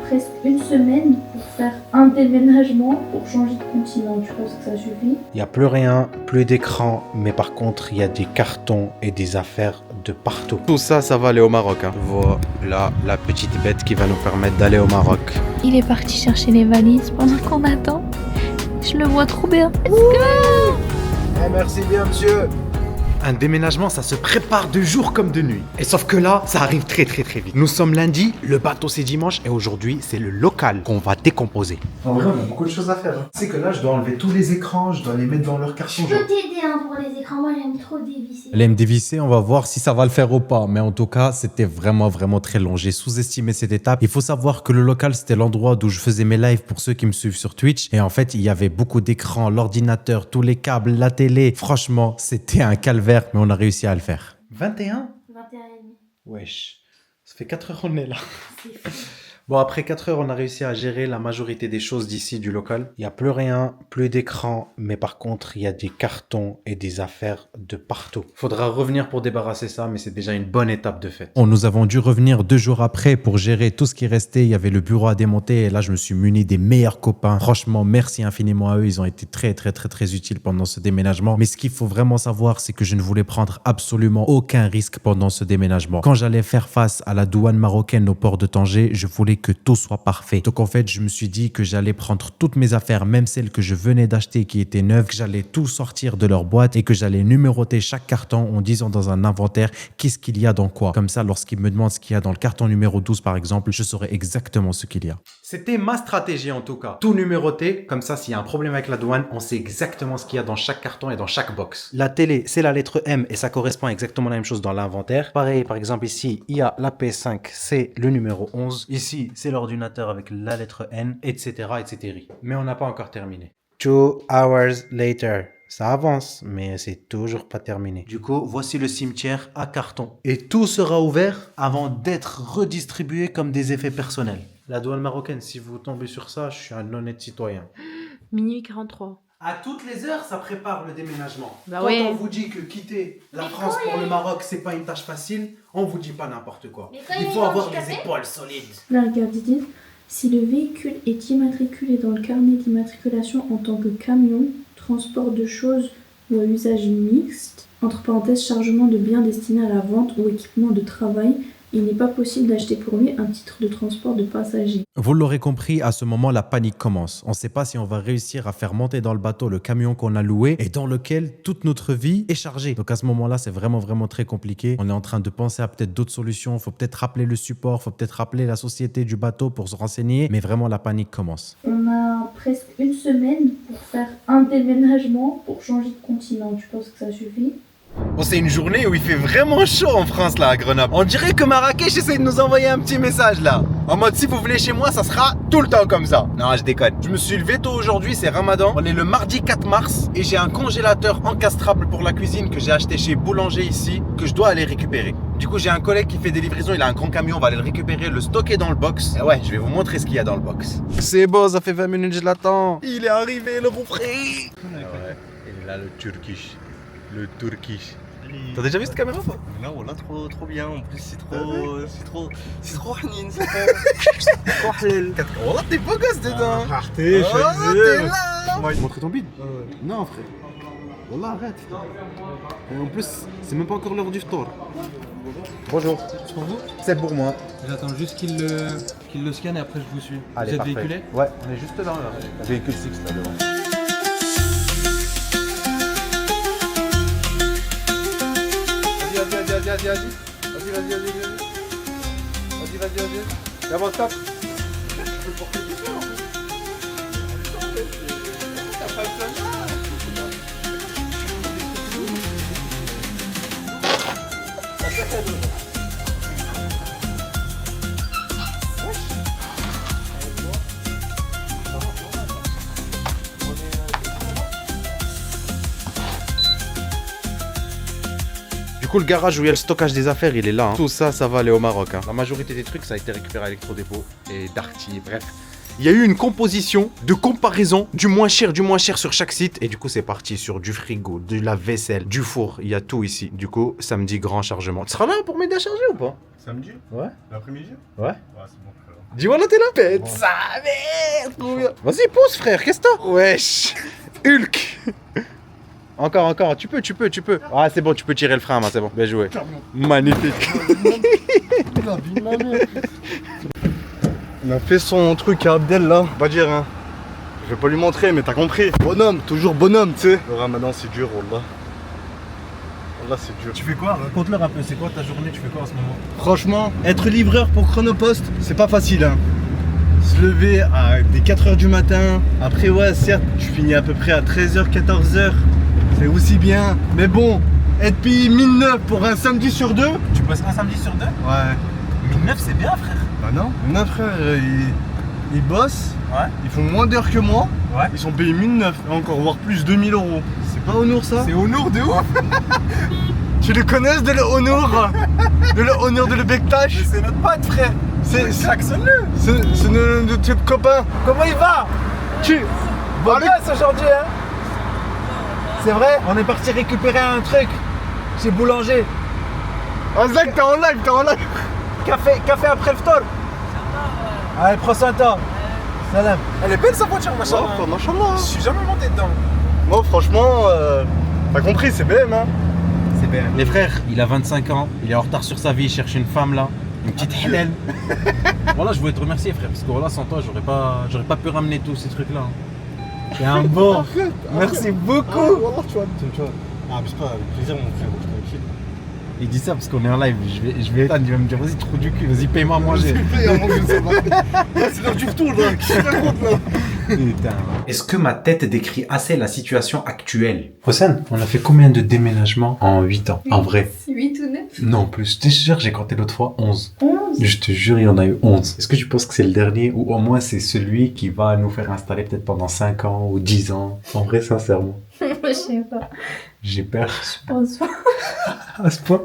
presque une semaine pour faire un déménagement pour changer de continent. Tu penses que ça suffit? Il n'y a plus rien, plus d'écran, mais par contre, il y a des cartons et des affaires de partout. Tout ça, ça va aller au Maroc. Hein. Voilà la petite bête qui va nous permettre d'aller au Maroc. Il est parti chercher les valises pendant qu'on attend. Je le vois trop bien. Merci bien, monsieur. Un déménagement, ça se prépare de jour comme de nuit. Et sauf que là, ça arrive très vite. Nous sommes lundi, le bateau c'est dimanche et aujourd'hui, c'est le local qu'on va décomposer. En vrai, on a beaucoup de choses à faire. Hein. Tu sais que là, je dois enlever tous les écrans, je dois les mettre dans leur carton. Je peux t'aider pour les écrans, moi j'aime trop dévisser. L'aime dévisser, on va voir si ça va le faire ou pas. Mais en tout cas, c'était vraiment très long. J'ai sous-estimé cette étape. Il faut savoir que le local, c'était l'endroit d'où je faisais mes lives pour ceux qui me suivent sur Twitch. Et en fait, il y avait beaucoup d'écrans, l'ordinateur, tous les câbles, la télé. Franchement, c'était un calvaire, mais on a réussi à le faire. 21 21 et demi. Wesh, ça fait 4 heures qu'on est là. C'est fou. Bon, après 4 heures, on a réussi à gérer la majorité des choses d'ici du local. Il n'y a plus rien, plus d'écran, mais par contre, il y a des cartons et des affaires de partout. Faudra revenir pour débarrasser ça, mais c'est déjà une bonne étape de fait. Nous avons dû revenir 2 jours après pour gérer tout ce qui restait. Il y avait le bureau à démonter et là, je me suis muni des meilleurs copains. Franchement, merci infiniment à eux. Ils ont été très utiles pendant ce déménagement. Mais ce qu'il faut vraiment savoir, c'est que je ne voulais prendre absolument aucun risque pendant ce déménagement. Quand j'allais faire face à la douane marocaine au port de Tanger, je voulais que tout soit parfait. Donc en fait, je me suis dit que j'allais prendre toutes mes affaires, même celles que je venais d'acheter qui étaient neuves, que j'allais tout sortir de leur boîte et que j'allais numéroter chaque carton en disant dans un inventaire qu'est-ce qu'il y a dans quoi. Comme ça, lorsqu'ils me demandent ce qu'il y a dans le carton numéro 12 par exemple, je saurais exactement ce qu'il y a. C'était ma stratégie en tout cas. Tout numéroté, comme ça s'il y a un problème avec la douane, on sait exactement ce qu'il y a dans chaque carton et dans chaque box. La télé, c'est la lettre M et ça correspond exactement à la même chose dans l'inventaire. Pareil, par exemple ici, il y a la P5, c'est le numéro 11. Ici, c'est l'ordinateur avec la lettre N, etc. Mais on n'a pas encore terminé. 2 hours later. Ça avance, mais c'est toujours pas terminé. Du coup, voici le cimetière à carton. Et tout sera ouvert avant d'être redistribué comme des effets personnels. La douane marocaine, si vous tombez sur ça, je suis un honnête citoyen. Minuit 43. À toutes les heures, ça prépare le déménagement. Bah Quand ouais. on vous dit que quitter la France pour le Maroc, c'est pas une tâche facile, on vous dit pas n'importe quoi. Il faut avoir les épaules solides. Là, regarde, ils disent, si le véhicule est immatriculé dans le carnet d'immatriculation en tant que camion, transport de choses ou à usage mixte, entre parenthèses, chargement de biens destinés à la vente ou équipement de travail, il n'est pas possible d'acheter pour lui un titre de transport de passagers. Vous l'aurez compris, à ce moment, la panique commence. On ne sait pas si on va réussir à faire monter dans le bateau le camion qu'on a loué et dans lequel toute notre vie est chargée. Donc à ce moment-là, c'est vraiment très compliqué. On est en train de penser à peut-être d'autres solutions. Il faut peut-être rappeler le support, il faut peut-être rappeler la société du bateau pour se renseigner. Mais vraiment, la panique commence. On a presque une semaine pour faire un déménagement pour changer de continent. Tu penses que ça suffit? Bon, c'est une journée où il fait vraiment chaud en France là à Grenoble. On dirait que Marrakech essaie de nous envoyer un petit message là. En mode si vous venez chez moi, ça sera tout le temps comme ça. Non, je déconne. Je me suis levé tôt aujourd'hui, c'est Ramadan. On est le mardi 4 mars et j'ai un congélateur encastrable pour la cuisine que j'ai acheté chez Boulanger ici, que je dois aller récupérer. Du coup, j'ai un collègue qui fait des livraisons, il a un grand camion, on va aller le récupérer, le stocker dans le box. Et ouais, je vais vous montrer ce qu'il y a dans le box. C'est beau, ça fait 20 minutes que je l'attends. Il est arrivé, le beau frère. Ouais, il est là le Turkish. Le Turkish. T'as déjà vu cette caméra toi? Non, voilà, trop bien. En plus, c'est trop hanine, c'est trop halal. Oh, t'es beau gosse dedans. Arrêtez, Oh, t'es là. Montrer ton bide. Non, frère. Wallah, arrête. Et en plus, c'est même pas encore l'heure du tour. Bonjour. C'est pour vous? C'est pour moi. J'attends juste qu'il le scanne et après je vous suis. Allez, vous êtes parfait. véhiculé? Ouais, on est juste là. Véhicule 6 là devant. Vas-y. D'abord, stop. Du coup, le garage où il y a le stockage des affaires, il est là. Hein. Tout ça, ça va aller au Maroc. Hein. La majorité des trucs, ça a été récupéré à Electrodépôt et Darty. Bref, il y a eu une composition de comparaison du moins cher sur chaque site. Et du coup, c'est parti sur du frigo, de la vaisselle, du four. Il y a tout ici. Du coup, samedi, grand chargement. Tu seras là pour m'aider à charger ou pas? Samedi? Ouais. L'après-midi? Ouais. Ouais, c'est bon, frère. Dis-moi là, t'es la pète. Ça, merde, trop bien. Vas-y, pousse, frère. Qu'est-ce que t'as? Wesh. Hulk. Encore. Tu peux. Ah, c'est bon, tu peux tirer le frein, c'est bon. Bien joué. Magnifique. On a fait son truc à Abdel là. On va dire, hein. Je vais pas lui montrer, mais t'as compris. Bonhomme, toujours bonhomme, tu sais. Le ramadan, c'est dur, wallah. Wallah, c'est dur. Tu fais quoi? Raconte-leur un peu, c'est quoi ta journée? Tu fais quoi en ce moment? Franchement, être livreur pour Chronopost, c'est pas facile, hein. Se lever à des 4h du matin. Après, ouais, certes, tu finis à peu près à 13h, 14h. C'est aussi bien. Mais bon, être payé 1009 pour un samedi sur deux. Tu passes un samedi sur deux? Ouais. 1009 c'est bien frère. Bah non. Mon frère, ils bossent. Ouais. Ils font moins d'heures que moi. Ouais. Ils sont payés 1009 et encore, voire plus, 2000 euros. C'est pas Honor ça? C'est Honor de ouf. Tu le connais de le Honor? De le Honor de le Bektash? Mais c'est notre pote frère. C'est Jackson-le. C'est notre copain. Comment il va? Tu. Bon gosse aujourd'hui hein. C'est vrai? On est parti récupérer un truc chez Boulanger. Ah Zach, t'es en live. Café après le phtor. Allez, prends soin de toi. Salam. Elle est belle sa voiture, machallah. Oh, machallah. Je suis jamais monté dedans. Moi, franchement, t'as compris, c'est BM, hein. C'est bien. Les frères, il a 25 ans, il est en retard sur sa vie, il cherche une femme là, une petite halal. Voilà, je voulais te remercier frère, parce que voilà, sans toi, j'aurais pas pu ramener tous ces trucs là. T'es un bon. Merci beaucoup. Voilà, tu vois. Ah, mais c'est pas avec plaisir, mon frère, tranquille. Il dit ça parce qu'on est en live, je vais éteindre, il va me dire vas-y trou du cul, vas-y paye-moi à manger. C'est l'heure du retour là, qui se raconte là? Putain. Est-ce que ma tête décrit assez la situation actuelle? Hossein, on a fait combien de déménagements en 8 ans? En vrai? 8 ou 9? Non, plus. Je te jure, j'ai compté l'autre fois 11. 11? Je te jure, il y en a eu 11. Est-ce que tu penses que c'est le dernier ou au moins c'est celui qui va nous faire installer peut-être pendant 5 ans ou 10 ans? En vrai, sincèrement. Je sais pas. J'ai peur. Je pense pas. À ce point.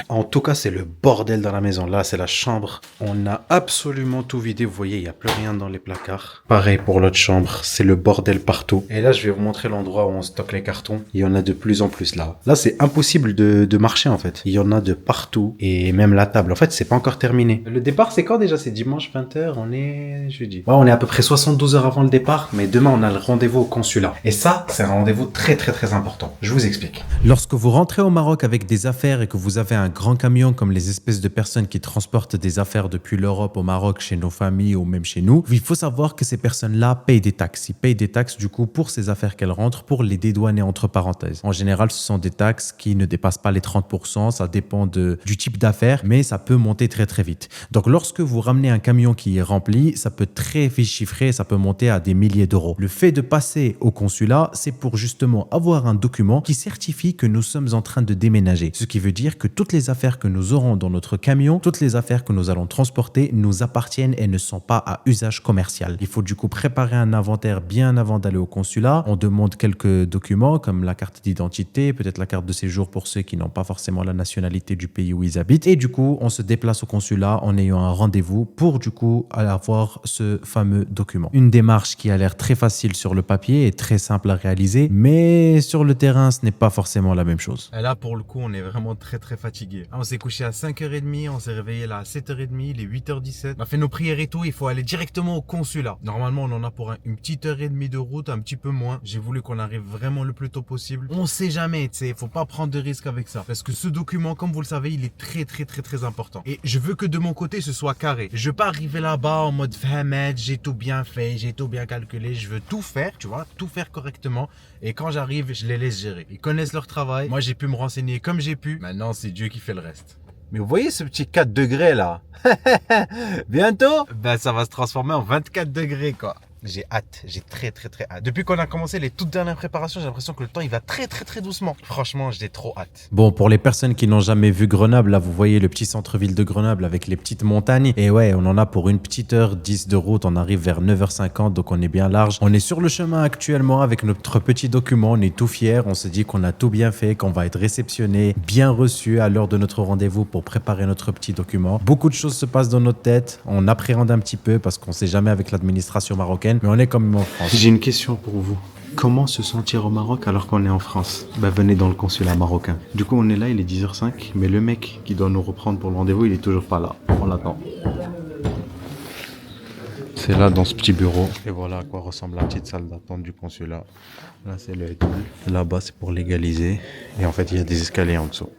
En tout cas, c'est le bordel dans la maison. Là, c'est la chambre. On a absolument tout vidé. Vous voyez, il n'y a plus rien dans les placards. Pareil pour l'autre chambre. C'est le bordel partout. Et là, je vais vous montrer l'endroit où on stocke les cartons. Il y en a de plus en plus là. Là, c'est impossible de marcher en fait. Il y en a de partout. Et même la table. En fait, c'est pas encore terminé. Le départ, c'est quand déjà? C'est dimanche 20h. On est jeudi. Ouais, on est à peu près 72 heures avant le départ. Mais demain, on a le rendez-vous au consulat. Et ça, c'est un rendez-vous très important. Je vous explique. Lorsque vous rentrez au Maroc avec des affaires et que vous avez un grand camion comme les espèces de personnes qui transportent des affaires depuis l'Europe au Maroc chez nos familles ou même chez nous, il faut savoir que ces personnes-là payent des taxes. Ils payent des taxes du coup pour ces affaires qu'elles rentrent pour les dédouaner entre parenthèses. En général, ce sont des taxes qui ne dépassent pas les 30%. Ça dépend du type d'affaires, mais ça peut monter très vite. Donc lorsque vous ramenez un camion qui est rempli, ça peut très vite chiffrer, ça peut monter à des milliers d'euros. Le fait de passer au consulat, c'est pour justement avoir un document qui certifie que nous sommes en train de déménager. Ce qui veut dire que toutes les affaires que nous aurons dans notre camion, toutes les affaires que nous allons transporter nous appartiennent et ne sont pas à usage commercial. Il faut du coup préparer un inventaire bien avant d'aller au consulat. On demande quelques documents comme la carte d'identité, peut-être la carte de séjour pour ceux qui n'ont pas forcément la nationalité du pays où ils habitent. Et du coup, on se déplace au consulat en ayant un rendez-vous pour du coup avoir ce fameux document. Une démarche qui a l'air très facile sur le papier et très simple à réaliser, mais sur le terrain, ce n'est pas forcément la même chose. Et là, pour le coup, on est vraiment très fatigué. On s'est couché à 5h30, on s'est réveillé là à 7h30, il est 8h17. On a fait nos prières et tout, il faut aller directement au consulat. Normalement, on en a pour une petite heure et demie de route, un petit peu moins. J'ai voulu qu'on arrive vraiment le plus tôt possible. On sait jamais, tu sais, faut pas prendre de risques avec ça. Parce que ce document, comme vous le savez, il est très important. Et je veux que de mon côté, ce soit carré. Je veux pas arriver là-bas en mode Fahmed, j'ai tout bien fait, j'ai tout bien calculé. Je veux tout faire, tu vois, tout faire correctement. Et quand j'arrive, je les laisse gérer. Ils connaissent leur travail. Moi, j'ai pu me renseigner comme j'ai pu. Maintenant, c'est Dieu qui fait le reste. Mais vous voyez ce petit 4 degrés là? Bientôt, ben ça va se transformer en 24 degrés quoi. J'ai hâte, j'ai très hâte. Depuis qu'on a commencé les toutes dernières préparations, j'ai l'impression que le temps il va très doucement. Franchement, j'ai trop hâte. Bon, pour les personnes qui n'ont jamais vu Grenoble, là vous voyez le petit centre-ville de Grenoble avec les petites montagnes. Et ouais, on en a pour une petite heure 10 de route, on arrive vers 9h50, donc on est bien large. On est sur le chemin actuellement avec notre petit document, on est tout fiers, on se dit qu'on a tout bien fait, qu'on va être réceptionné, bien reçu à l'heure de notre rendez-vous pour préparer notre petit document. Beaucoup de choses se passent dans notre tête, on appréhende un petit peu parce qu'on sait jamais avec l'administration marocaine, mais on est quand même en France. J'ai une question pour vous. Comment se sentir au Maroc alors qu'on est en France? Bah venez dans le consulat marocain. Du coup on est là, il est 10h05, mais le mec qui doit nous reprendre pour le rendez-vous, il est toujours pas là. On l'attend. C'est là dans ce petit bureau. Et voilà à quoi ressemble la petite salle d'attente du consulat. Là c'est le hall. Là-bas c'est pour légaliser. Et en fait il y a des escaliers en dessous.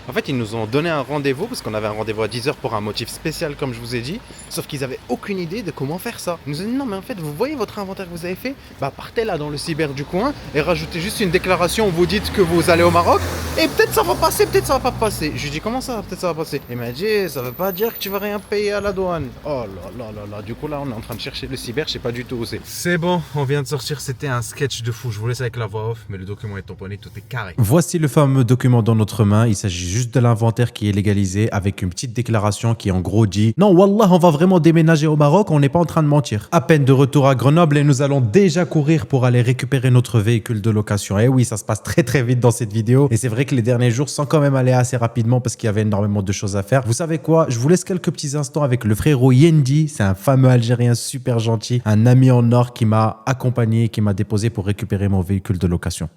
En fait, ils nous ont donné un rendez-vous, parce qu'on avait un rendez-vous à 10h pour un motif spécial, comme je vous ai dit. Sauf qu'ils avaient aucune idée de comment faire ça. Ils nous ont dit, non, mais en fait, vous voyez votre inventaire que vous avez fait? Bah, partez là dans le cyber du coin et rajoutez juste une déclaration où vous dites que vous allez au Maroc. Et peut-être ça va passer, peut-être ça va pas passer. Je lui ai dit, comment ça, peut-être ça va passer? Il m'a dit, ça veut pas dire que tu vas rien payer à la douane. Oh là. Du coup, là, on est en train de chercher le cyber, je sais pas du tout où c'est. C'est bon, on vient de sortir, c'était un sketch de fou. Je vous laisse avec la voix off, mais le document est tamponné, tout est carré. Voici le fameux document dans notre main. Il s'agit juste de l'inventaire qui est légalisé avec une petite déclaration qui en gros dit « Non, wallah, on va vraiment déménager au Maroc, on n'est pas en train de mentir. » À peine de retour à Grenoble et nous allons déjà courir pour aller récupérer notre véhicule de location. Et oui, ça se passe très vite dans cette vidéo. Et c'est vrai que les derniers jours sont quand même allés assez rapidement parce qu'il y avait énormément de choses à faire. Vous savez quoi? Je vous laisse quelques petits instants avec le frérot Yendi. C'est un fameux Algérien super gentil, un ami en or qui m'a accompagné, qui m'a déposé pour récupérer mon véhicule de location.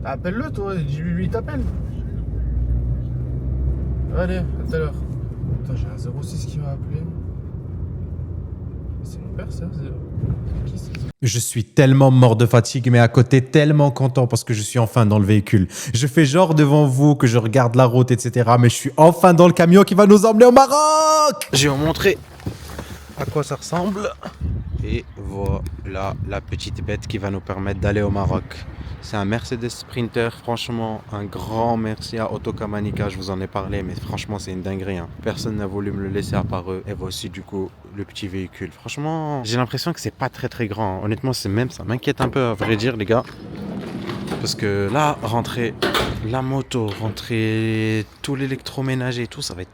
Appelle-le toi, lui t'appelle. Allez, à tout à l'heure. Attends, j'ai un 06 qui m'a appelé. C'est mon père ça? C'est qui c'est? Je suis tellement mort de fatigue, mais à côté tellement content parce que je suis enfin dans le véhicule. Je fais genre devant vous que je regarde la route, etc. Mais je suis enfin dans le camion qui va nous emmener au Maroc. Je vais vous montrer à quoi ça ressemble. Et voilà la petite bête qui va nous permettre d'aller au Maroc. C'est un Mercedes Sprinter. Franchement, un grand merci à Autocamanica. Je vous en ai parlé, mais franchement, c'est une dinguerie. Hein. Personne n'a voulu me le laisser à part eux. Et voici du coup le petit véhicule. Franchement, j'ai l'impression que c'est pas très grand. Honnêtement, c'est même ça m'inquiète un peu à vrai dire, les gars. Parce que là, rentrer la moto, rentrer tout l'électroménager et tout, ça va être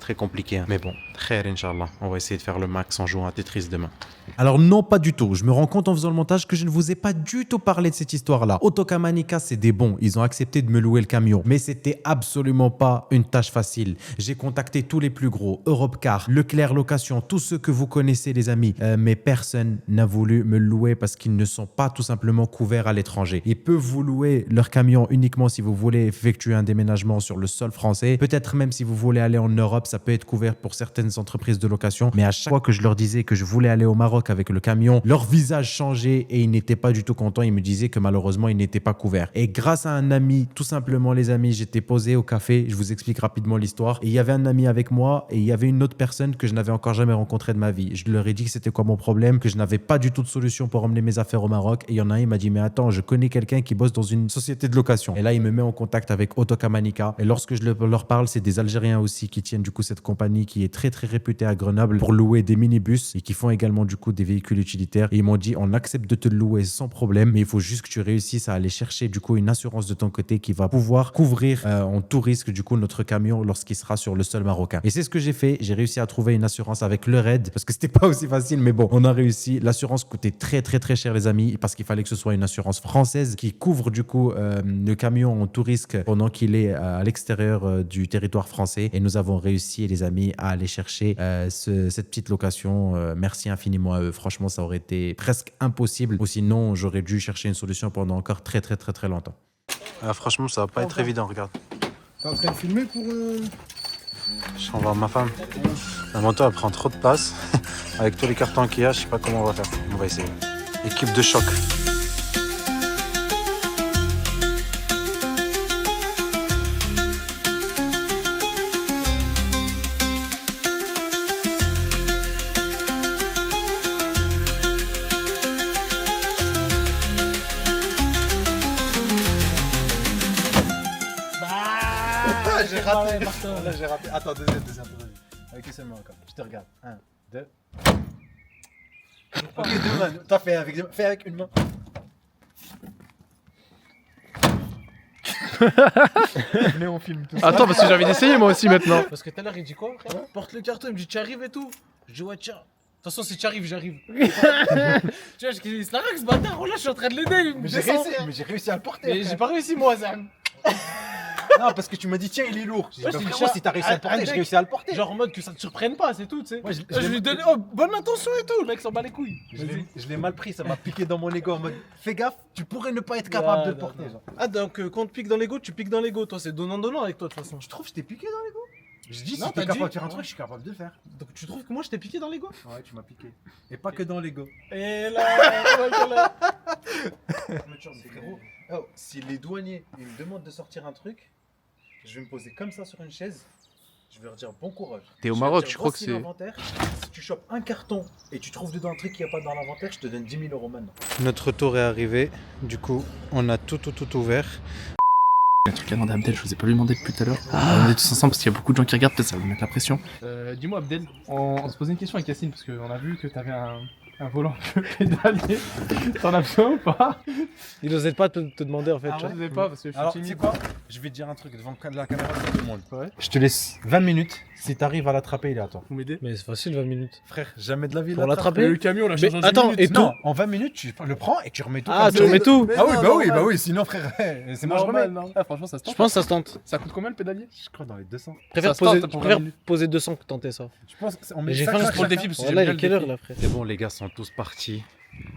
très compliqué. Hein. Mais bon, khair, Inch'Allah. On va essayer de faire le max en jouant à Tetris demain. Alors non, pas du tout. Je me rends compte en faisant le montage que je ne vous ai pas du tout parlé de cette histoire-là. Autocamanica, c'est des bons. Ils ont accepté de me louer le camion. Mais c'était absolument pas une tâche facile. J'ai contacté tous les plus gros, Europcar, Leclerc Location, tous ceux que vous connaissez les amis. Mais personne n'a voulu me louer parce qu'ils ne sont pas tout simplement couverts à l'étranger. Ils peuvent vous louer leur camion uniquement si vous voulez effectuer un déménagement sur le sol français. Peut-être même si vous voulez aller en Europe, ça peut être couvert pour certaines entreprises de location. Mais à chaque fois que je leur disais que je voulais aller au Maroc avec le camion, leur visage changeait et ils n'étaient pas du tout contents. Ils me disaient que malheureusement, ils n'étaient pas couverts. Et grâce à un ami, tout simplement les amis, j'étais posé au café. Je vous explique rapidement l'histoire. Et il y avait un ami avec moi et il y avait une autre personne que je n'avais encore jamais rencontrée de ma vie. Je leur ai dit que c'était quoi mon problème, que je n'avais pas du tout de solution pour emmener mes affaires au Maroc. Et il y en a un, il m'a dit, mais attends, je connais quelqu'un qui bosse dans une société de location. Et là, il me met en contact avec Autocamanica. Et lorsque je leur parle, c'est des Algériens aussi qui tiennent du coup cette compagnie qui est très réputée à Grenoble pour louer des minibus et qui font également du coup des véhicules utilitaires. Et ils m'ont dit, on accepte de te le louer sans problème, mais il faut juste que tu réussisses à aller chercher du coup une assurance de ton côté qui va pouvoir couvrir en tout risque du coup notre camion lorsqu'il sera sur le sol marocain. Et c'est ce que j'ai fait. J'ai réussi à trouver une assurance avec le RAID parce que c'était pas aussi facile, mais bon, on a réussi. L'assurance coûtait très cher les amis parce qu'il fallait que ce soit une assurance française qui couvre du coup le camion en tout risque pendant qu'il est à l'extérieur du territoire français. Et nous avons réussi les amis à aller chercher cette petite location. Merci infiniment à eux. Franchement, ça aurait été presque impossible ou sinon j'aurais dû chercher une solution pendant encore très longtemps. Franchement, ça va pas être évident, regarde. T'es en train de filmer pour... Je renvoie ma femme. La moto, elle prend trop de place. Avec tous les cartons qu'il y a, je sais pas comment on va faire. On va essayer. Équipe de choc. J'ai raté. Là, j'ai raté. Attends, deuxième. Vas-y. Avec seulement encore. Je te regarde. 1, 2. Ok, deux mains. T'as fait avec, fais avec une main. Venez, on filme tout. Attends, parce que j'ai envie d'essayer moi aussi maintenant. Parce que tout à l'heure, il dit quoi, frère? Porte le carton, il me dit tu arrives et tout. Je dis ouais, tiens. De toute façon, si tu arrives, j'arrive. Tu vois, il se la règle ce bâtard. Oh là, je suis en train de l'aider. Il me Mais j'ai descend. réussi, mais j'ai réussi à le porter. Mais j'ai pas réussi, moi, ça. Non, parce que tu m'as dit, tiens, il est lourd. J'ai dit, Ouais, bah, c'est frérot, ça. si t'as réussi à le porter, Un j'ai mec- réussi à le porter. Genre en mode que ça te surprenne pas, c'est tout, tu sais. Ouais, Je lui donne oh, bonne intention et tout. Le mec s'en bat les couilles. Je l'ai mal pris, ça m'a piqué dans mon ego en mode, fais gaffe, tu pourrais ne pas être capable de le porter. Genre. Ah, donc quand on te pique dans l'ego, tu piques dans l'ego. Toi, c'est donnant-donnant avec toi, de toute façon. Je trouve que je t'ai piqué dans l'ego. Je dis, Non, si t'es t'as capable dit- de faire un truc, je suis capable de le faire. Donc tu trouves que moi, je t'ai piqué dans l'ego? Ouais, tu m'as piqué. Et pas que dans l'ego. Et là, C'est gros. Oh, si les douaniers ils me demandent de sortir un truc, je vais me poser comme ça sur une chaise. Je vais leur dire bon courage. T'es au Je vais leur Maroc, dire, je crois que voici c'est. l'inventaire. Si tu chopes un carton et tu trouves dedans un truc qu'il n'y a pas dans l'inventaire, je te donne 10 000 euros maintenant. Notre tour est arrivé. Du coup, on a tout ouvert. Un truc à demander à Abdel, je vous ai pas lui demandé depuis tout à l'heure. On est tous ensemble parce qu'il y a beaucoup de gens qui regardent, peut-être ça va me mettre la pression. Dis-moi Abdel, on se posait une question avec Yacine parce qu'on a vu que t'avais un volant pédalier. T'en as besoin ou pas? il n'osait pas te demander en fait. Ah tu vois. Je sais pas parce que je suis Alors, tu sais timide. quoi? Je vais te dire un truc devant la caméra de tout le monde. Ouais. Je te laisse 20 minutes. Si t'arrives à l'attraper, il est à toi. Vous m'aidez? Mais c'est facile, 20 minutes. Frère, jamais de la vie. Pour l'attrape. l'attraper? Le camion, la Mais charge en 10 attends, minutes. et tout? Non, en 20 minutes, tu le prends et tu remets tout. Ah, comme tu ça. remets tout? Ah oui, non, bah oui, normal. bah oui, sinon frère, c'est moi je remets. Normal, non? Ah, franchement, ça se tente. Je pense que ça se tente. Ça coûte combien le pédalier? Je crois dans les 200. Je préfère Ça se tente poser, pour je préfère 20 minutes. poser 200 que tenter ça. Je pense qu'on Mais met j'ai 5 faim, chacun. c'est pour le défi, parce que Voilà, j'aime il est bien quelle le heure défi. là, frère? C'est bon, les gars sont tous partis.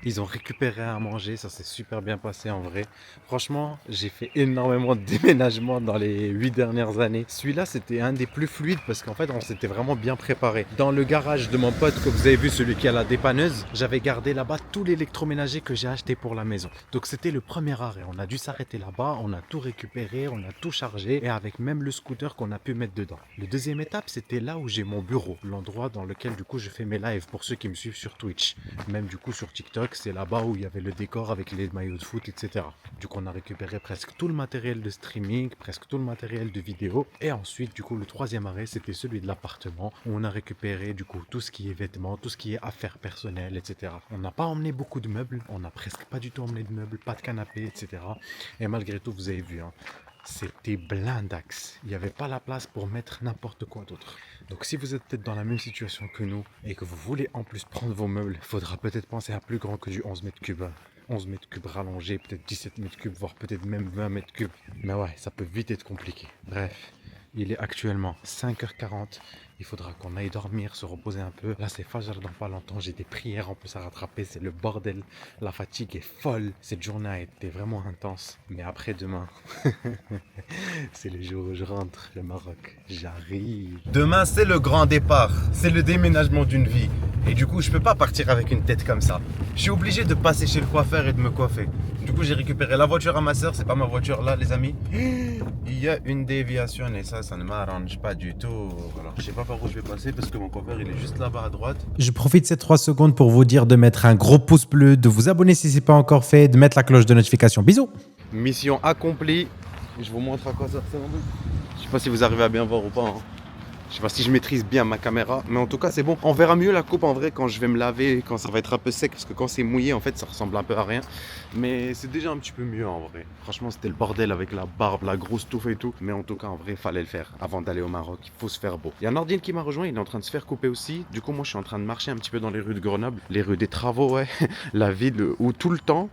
Ils ont récupéré à manger, ça s'est super bien passé en vrai. Franchement, j'ai fait énormément de déménagements dans les 8 dernières années. Celui-là, c'était un des plus fluides parce qu'en fait, on s'était vraiment bien préparé. Dans le garage de mon pote, que vous avez vu, celui qui a la dépanneuse, j'avais gardé là-bas tout l'électroménager que j'ai acheté pour la maison. Donc c'était le premier arrêt. On a dû s'arrêter là-bas, on a tout récupéré, on a tout chargé et avec même le scooter qu'on a pu mettre dedans. Le deuxième étape, c'était là où j'ai mon bureau, l'endroit dans lequel du coup je fais mes lives pour ceux qui me suivent sur Twitch. Même du coup sur TikTok, c'est là-bas où il y avait le décor avec les maillots de foot, etc. Du coup, on a récupéré presque tout le matériel de streaming, presque tout le matériel de vidéo. Et ensuite, du coup, le troisième arrêt, c'était celui de l'appartement où on a récupéré du coup tout ce qui est vêtements, tout ce qui est affaires personnelles, etc. On n'a pas emmené beaucoup de meubles, on n'a presque pas du tout emmené de meubles, pas de canapé, etc. Et malgré tout, vous avez vu, hein, c'était blindax. Il n'y avait pas la place pour mettre n'importe quoi d'autre. Donc si vous êtes peut-être dans la même situation que nous et que vous voulez en plus prendre vos meubles, il faudra peut-être penser à plus grand que du 11 mètres cubes. 11 mètres cubes rallongé, peut-être 17 mètres cubes, voire peut-être même 20 mètres cubes. Mais ouais, ça peut vite être compliqué. Bref, il est actuellement 5h40. Il faudra qu'on aille dormir, se reposer un peu. Là, c'est Fajr dans pas longtemps. J'ai des prières en plus à rattraper. C'est le bordel. La fatigue est folle. Cette journée a été vraiment intense. Mais après demain, c'est le jour où je rentre le Maroc. J'arrive. Demain, c'est le grand départ. C'est le déménagement d'une vie. Et du coup, je peux pas partir avec une tête comme ça. Je suis obligé de passer chez le coiffeur et de me coiffer. Du coup, j'ai récupéré la voiture à ma soeur. C'est pas ma voiture là, les amis. Il y a une déviation et ça ne m'arrange pas du tout. Alors, je sais pas par où je vais passer parce que mon coiffeur, il est juste là-bas à droite. Je profite de ces 3 secondes pour vous dire de mettre un gros pouce bleu, de vous abonner si ce n'est pas encore fait, de mettre la cloche de notification. Bisous. Mission accomplie. Je vous montre à quoi ça ressemble. Je sais pas si vous arrivez à bien voir ou pas. Hein. Je sais pas si je maîtrise bien ma caméra, mais en tout cas c'est bon. On verra mieux la coupe en vrai quand je vais me laver, quand ça va être un peu sec, parce que quand c'est mouillé en fait ça ressemble un peu à rien. Mais c'est déjà un petit peu mieux en vrai. Franchement c'était le bordel avec la barbe, la grosse touffe et tout. Mais en tout cas en vrai fallait le faire avant d'aller au Maroc, il faut se faire beau. Il y a Nordine qui m'a rejoint, il est en train de se faire couper aussi. Du coup moi je suis en train de marcher un petit peu dans les rues de Grenoble, les rues des travaux, ouais. La ville où tout le temps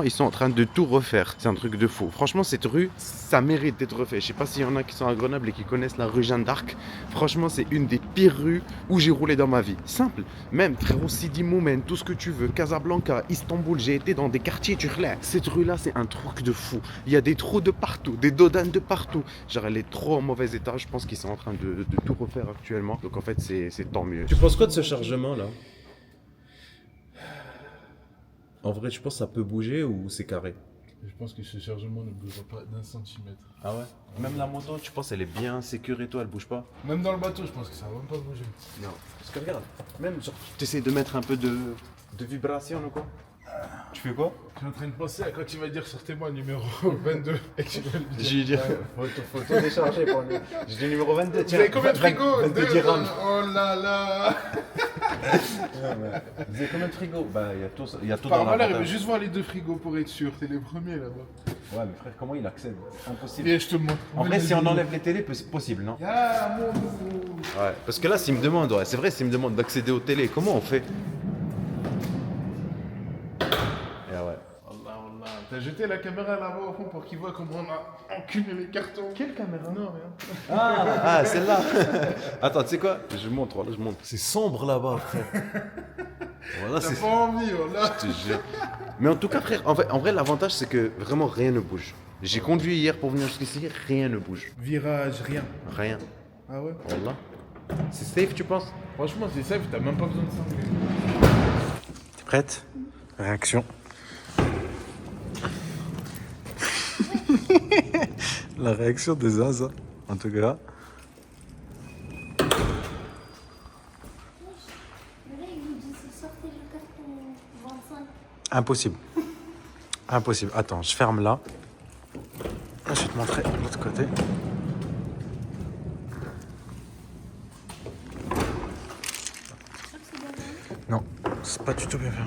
ils sont en train de tout refaire. C'est un truc de fou. Franchement cette rue, ça mérite d'être refait. Je sais pas s'il y en a qui sont à Grenoble et qui connaissent la rue Jeanne d'Arc. Franchement, c'est une des pires rues où j'ai roulé dans ma vie. Simple. Même, frérot, Sidi Moumen, tout ce que tu veux. Casablanca, Istanbul, j'ai été dans des quartiers turcs. Cette rue-là, c'est un truc de fou. Il y a des trous de partout, des dodanes de partout. Genre, elle est trop en mauvais état. Je pense qu'ils sont en train de tout refaire actuellement. Donc, en fait, c'est tant mieux. Tu penses quoi de ce chargement là? En vrai, tu penses que ça peut bouger ou c'est carré? Je pense que ce chargement ne bougera pas d'un centimètre. Ah ouais? Même la moto, tu penses elle est bien sécurée et tout, elle bouge pas? Même dans le bateau, je pense que ça va même pas bouger. Non. Parce que regarde, même genre, Tu essaies de mettre un peu de vibration ou quoi? Tu fais quoi? Je suis en train de penser à quand tu vas dire sortez-moi numéro 22 et que tu vas le dire. Je vais dire. Faut tout décharger pour lui. J'ai le numéro 22. Vous avez combien de frigos 22 dirhams. Oh là là. Vous avez combien de frigos? Bah, il y a tout, dans Par malheur, il l'inventaire. veut juste voir les 2 frigos pour être sûr. T'es les premiers là-bas. Ouais, mais frère, comment il accède? Impossible. Viens, je te montre. En vrai, si on enlève les télés, c'est possible, non? Ah, mon nouveau. Ouais, parce que là, s'il me demande, ouais, c'est vrai, s'il me demande d'accéder aux télés, comment on fait? Et ouais. Allah, Allah. T'as jeté la caméra là-bas au fond pour qu'il voit comment on a enculé les cartons. Quelle caméra? Non, rien. Ah, celle-là. Attends, tu sais quoi? Je montre, voilà, je montre. C'est sombre là-bas, frère. Voilà, T'as c'est. pas envie, voilà. Je te jure. Mais en tout cas, frère, en vrai, l'avantage, c'est que vraiment rien ne bouge. J'ai conduit hier pour venir jusqu'ici, rien ne bouge. Virage, rien. Rien. Ah ouais? Wallah. C'est safe, tu penses? Franchement, c'est safe, t'as même pas besoin de ça. T'es prête? Réaction. La réaction de Zaza, en tout cas. Impossible. Impossible. Attends, je ferme là. Je vais te montrer de l'autre côté. Non, c'est pas du tout bien fait.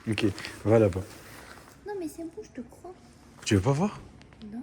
Ok, va là-bas. Non, mais c'est bon, je te crois. Tu veux pas voir? Non.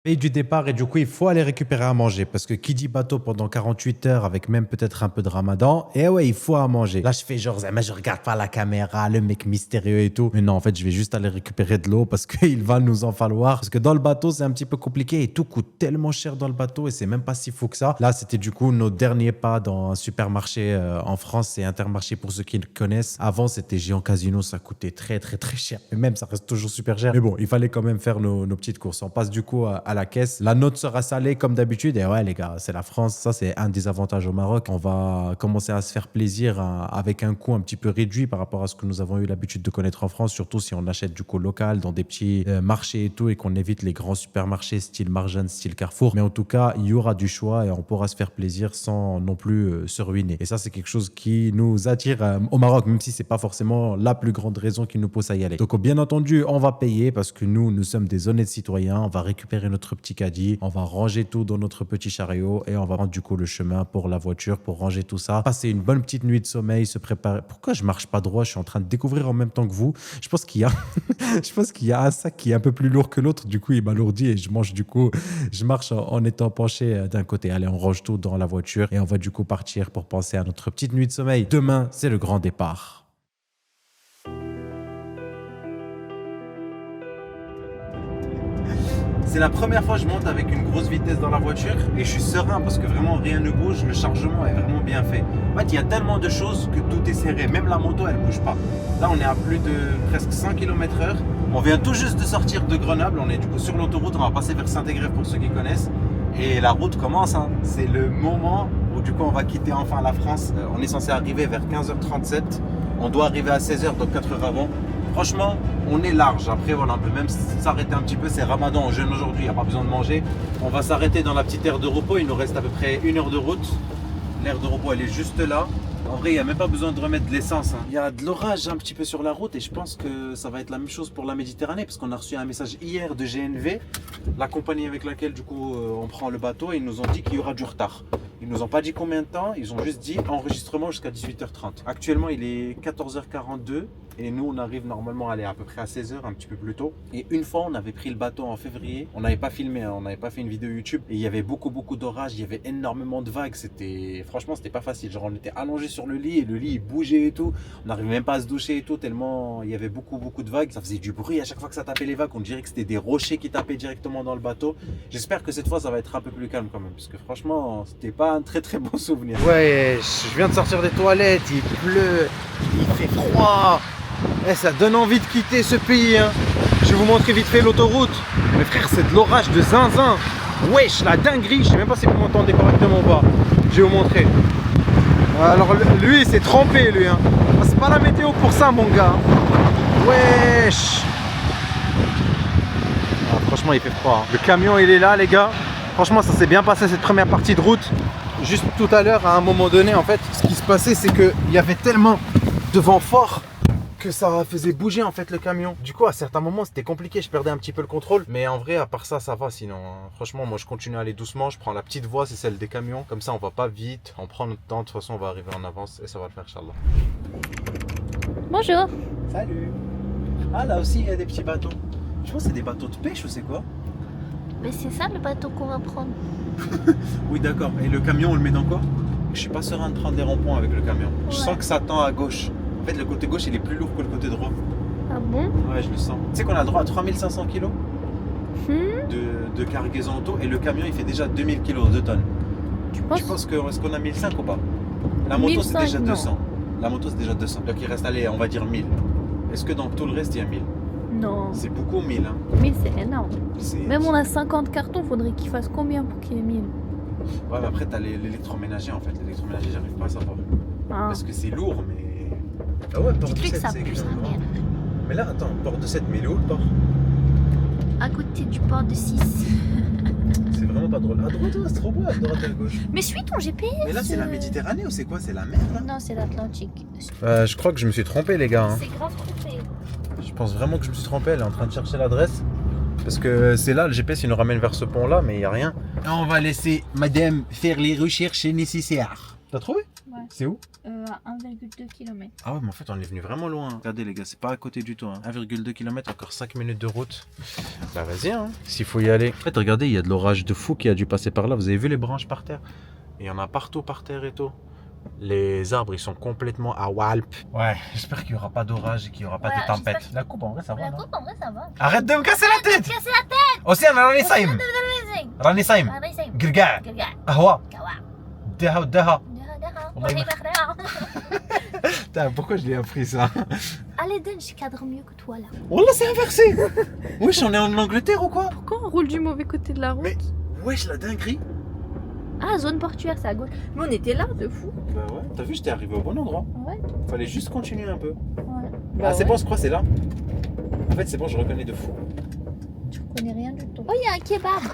Et du départ, et du coup, il faut aller récupérer à manger. Parce que qui dit bateau pendant 48 heures avec même peut-être un peu de ramadan, et ouais, il faut à manger. Là, je fais genre, mais je regarde pas la caméra, le mec mystérieux et tout. Mais non, en fait, je vais juste aller récupérer de l'eau parce qu'il va nous en falloir. Parce que dans le bateau, c'est un petit peu compliqué et tout coûte tellement cher dans le bateau et c'est même pas si fou que ça. Là, c'était du coup nos derniers pas dans un supermarché en France. C'est Intermarché pour ceux qui le connaissent. Avant, c'était Géant Casino, ça coûtait très, très, très cher. Et même, ça reste toujours super cher. Mais bon, il fallait quand même faire nos petites courses. On passe du coup à la caisse. La note sera salée comme d'habitude. Et ouais, les gars, c'est la France. Ça, c'est un des avantages au Maroc. On va commencer à se faire plaisir avec un coût un petit peu réduit par rapport à ce que nous avons eu l'habitude de connaître en France, surtout si on achète du coup local dans des petits marchés et tout et qu'on évite les grands supermarchés style Marjane, style Carrefour. Mais en tout cas, il y aura du choix et on pourra se faire plaisir sans non plus se ruiner. Et ça, c'est quelque chose qui nous attire au Maroc, même si c'est pas forcément la plus grande raison qui nous pousse à y aller. Donc, bien entendu, on va payer parce que nous sommes des honnêtes citoyens. On va récupérer notre petit caddie, on va ranger tout dans notre petit chariot et on va prendre du coup le chemin pour la voiture, pour ranger tout ça, passer une bonne petite nuit de sommeil, se préparer. Pourquoi je marche pas droit? Je suis en train de découvrir en même temps que vous. Je pense qu'il y a, je pense qu'il y a un sac qui est un peu plus lourd que l'autre. Du coup, il m'alourdit et je marche en étant penché d'un côté. Allez, on range tout dans la voiture et on va du coup partir pour penser à notre petite nuit de sommeil. Demain, c'est le grand départ. C'est la première fois que je monte avec une grosse vitesse dans la voiture et je suis serein parce que vraiment rien ne bouge, le chargement est vraiment bien fait. En fait, il y a tellement de choses que tout est serré, même la moto elle bouge pas. Là on est à plus de presque 100 km/h. On vient tout juste de sortir de Grenoble, on est du coup sur l'autoroute, on va passer vers Saint-Égrève pour ceux qui connaissent. Et la route commence, hein. C'est le moment où du coup on va quitter enfin la France. On est censé arriver vers 15h37, on doit arriver à 16h, donc 4 heures avant. Franchement, on est large. Après, voilà, on peut même s'arrêter un petit peu. C'est Ramadan, on jeûne aujourd'hui, il n'y a pas besoin de manger. On va s'arrêter dans la petite aire de repos. Il nous reste à peu près 1 heure de route. L'aire de repos, elle est juste là. En vrai, il n'y a même pas besoin de remettre de l'essence. Il y a de l'orage un petit peu sur la route et je pense que ça va être la même chose pour la Méditerranée parce qu'on a reçu un message hier de GNV, la compagnie avec laquelle du coup on prend le bateau, et ils nous ont dit qu'il y aura du retard. Ils nous ont pas dit combien de temps, ils ont juste dit enregistrement jusqu'à 18h30. Actuellement, il est 14h42 et nous on arrive normalement à peu près à 16h, un petit peu plus tôt. Et une fois, on avait pris le bateau en février, on n'avait pas filmé, hein, on n'avait pas fait une vidéo YouTube et il y avait beaucoup d'orage, il y avait énormément de vagues. Franchement, c'était pas facile. Genre, on était allongé sur le lit et le lit il bougeait et tout. On n'arrivait même pas à se doucher et tout, tellement il y avait beaucoup de vagues. Ça faisait du bruit à chaque fois que ça tapait les vagues. On dirait que c'était des rochers qui tapaient directement dans le bateau. J'espère que cette fois ça va être un peu plus calme quand même, parce que franchement, c'était pas un très bon souvenir. Ouais, je viens de sortir des toilettes, il pleut, il fait froid. Ça donne envie de quitter ce pays, hein. Je vais vous montrer vite fait l'autoroute. Mais frère, c'est de l'orage de zinzin. Wesh, la dinguerie. Je sais même pas si vous m'entendez correctement ou pas. Je vais vous montrer. Alors lui, il s'est trempé, lui, hein. C'est pas la météo pour ça, mon gars. Wesh. Ah, franchement, il fait froid, hein. Le camion, il est là, les gars. Franchement, ça s'est bien passé cette première partie de route. Juste tout à l'heure, à un moment donné, en fait, ce qui se passait, c'est qu'il y avait tellement de vent fort que ça faisait bouger en fait le camion. Du coup, à certains moments, c'était compliqué. Je perdais un petit peu le contrôle. Mais en vrai, à part ça, ça va sinon. Hein. Franchement, moi, je continue à aller doucement. Je prends la petite voie, c'est celle des camions. Comme ça, on va pas vite. On prend notre temps. De toute façon, on va arriver en avance et ça va le faire, Inch'Allah. Bonjour. Salut. Ah, là aussi, il y a des petits bateaux. Je pense que c'est des bateaux de pêche ou c'est quoi? Mais c'est ça le bateau qu'on va prendre. Oui, d'accord. Et le camion, on le met dans quoi? Je suis pas serein de prendre des ronds-points avec le camion. Ouais. Je sens que ça tend à gauche. En fait, le côté gauche, il est plus lourd que le côté droit. Ah bon? Ouais, je le sens. Tu sais qu'on a droit à 3500 kg de cargaison auto et le camion, il fait déjà 2000 kg, 2 tonnes. Tu penses? Tu penses est-ce qu'on a 1005 ou pas? La moto, c'est 1005, déjà non. 200. La moto, c'est déjà 200. Donc, il reste, allez, on va dire 1000. Est-ce que dans tout le reste, il y a 1000? Non. C'est beaucoup, 1000. Hein. 1000 c'est énorme. C'est... Même on a 50 cartons, faudrait qu'il fasse combien pour qu'il y ait 1000? Ouais, mais après, t'as l'électroménager en fait. L'électroménager, j'arrive pas à savoir. Ah. Parce que c'est lourd, mais. Ah ouais, port de Dites-lui que 7, ça c'est pue sa excellent. mère. Mais là, attends, port de 7, mais il est où le port? À côté du port de 6. C'est vraiment pas drôle. À droite, c'est trop beau, à droite et à gauche. Mais suis ton GPS. Mais là, c'est la Méditerranée ou c'est quoi? C'est la mer là? Non, c'est l'Atlantique. Je crois que je me suis trompé, les gars. Hein. C'est grave trompé. Je pense vraiment que je me suis trompé. Elle est en train de chercher l'adresse. Parce que c'est là, le GPS, il nous ramène vers ce pont-là, mais il n'y a rien. On va laisser madame faire les recherches nécessaires. T'as trouvé? Ouais. C'est où? À 1,2 km. Ah ouais, mais en fait, on est venu vraiment loin. Regardez, les gars, c'est pas à côté du tout. Hein. 1,2 km, encore 5 minutes de route. Bah, vas-y, hein, s'il faut y aller. En fait, regardez, il y a de l'orage de fou qui a dû passer par là. Vous avez vu les branches par terre? Il y en a partout par terre et tout. Les arbres, ils sont complètement à Walp. Ouais, j'espère qu'il n'y aura pas d'orage et qu'il n'y aura pas de tempête. La coupe, en vrai, ça va. La coupe, en vrai, ça va. Arrête de me casser la tête! Casser la tête! Océane, Rani Saïm! Rani Saïm! Gilga! Ahwa! Daha Daha! Putain, pourquoi je l'ai appris ça? Allez, donne, je cadre mieux que toi là. Wallah, c'est inversé! Wesh, on est en Angleterre ou quoi? Pourquoi on roule du mauvais côté de la route? Mais, wesh, la dinguerie! Ah, zone portuaire, c'est à gauche. Mais on était là, de fou. Bah ouais, t'as vu, j'étais arrivé au bon endroit. Ouais. Fallait juste continuer un peu. Ouais. Ah, c'est bon, je crois, c'est là. En fait, c'est bon, je reconnais de fou. Je connais rien du tout. Oh, il y a un kebab.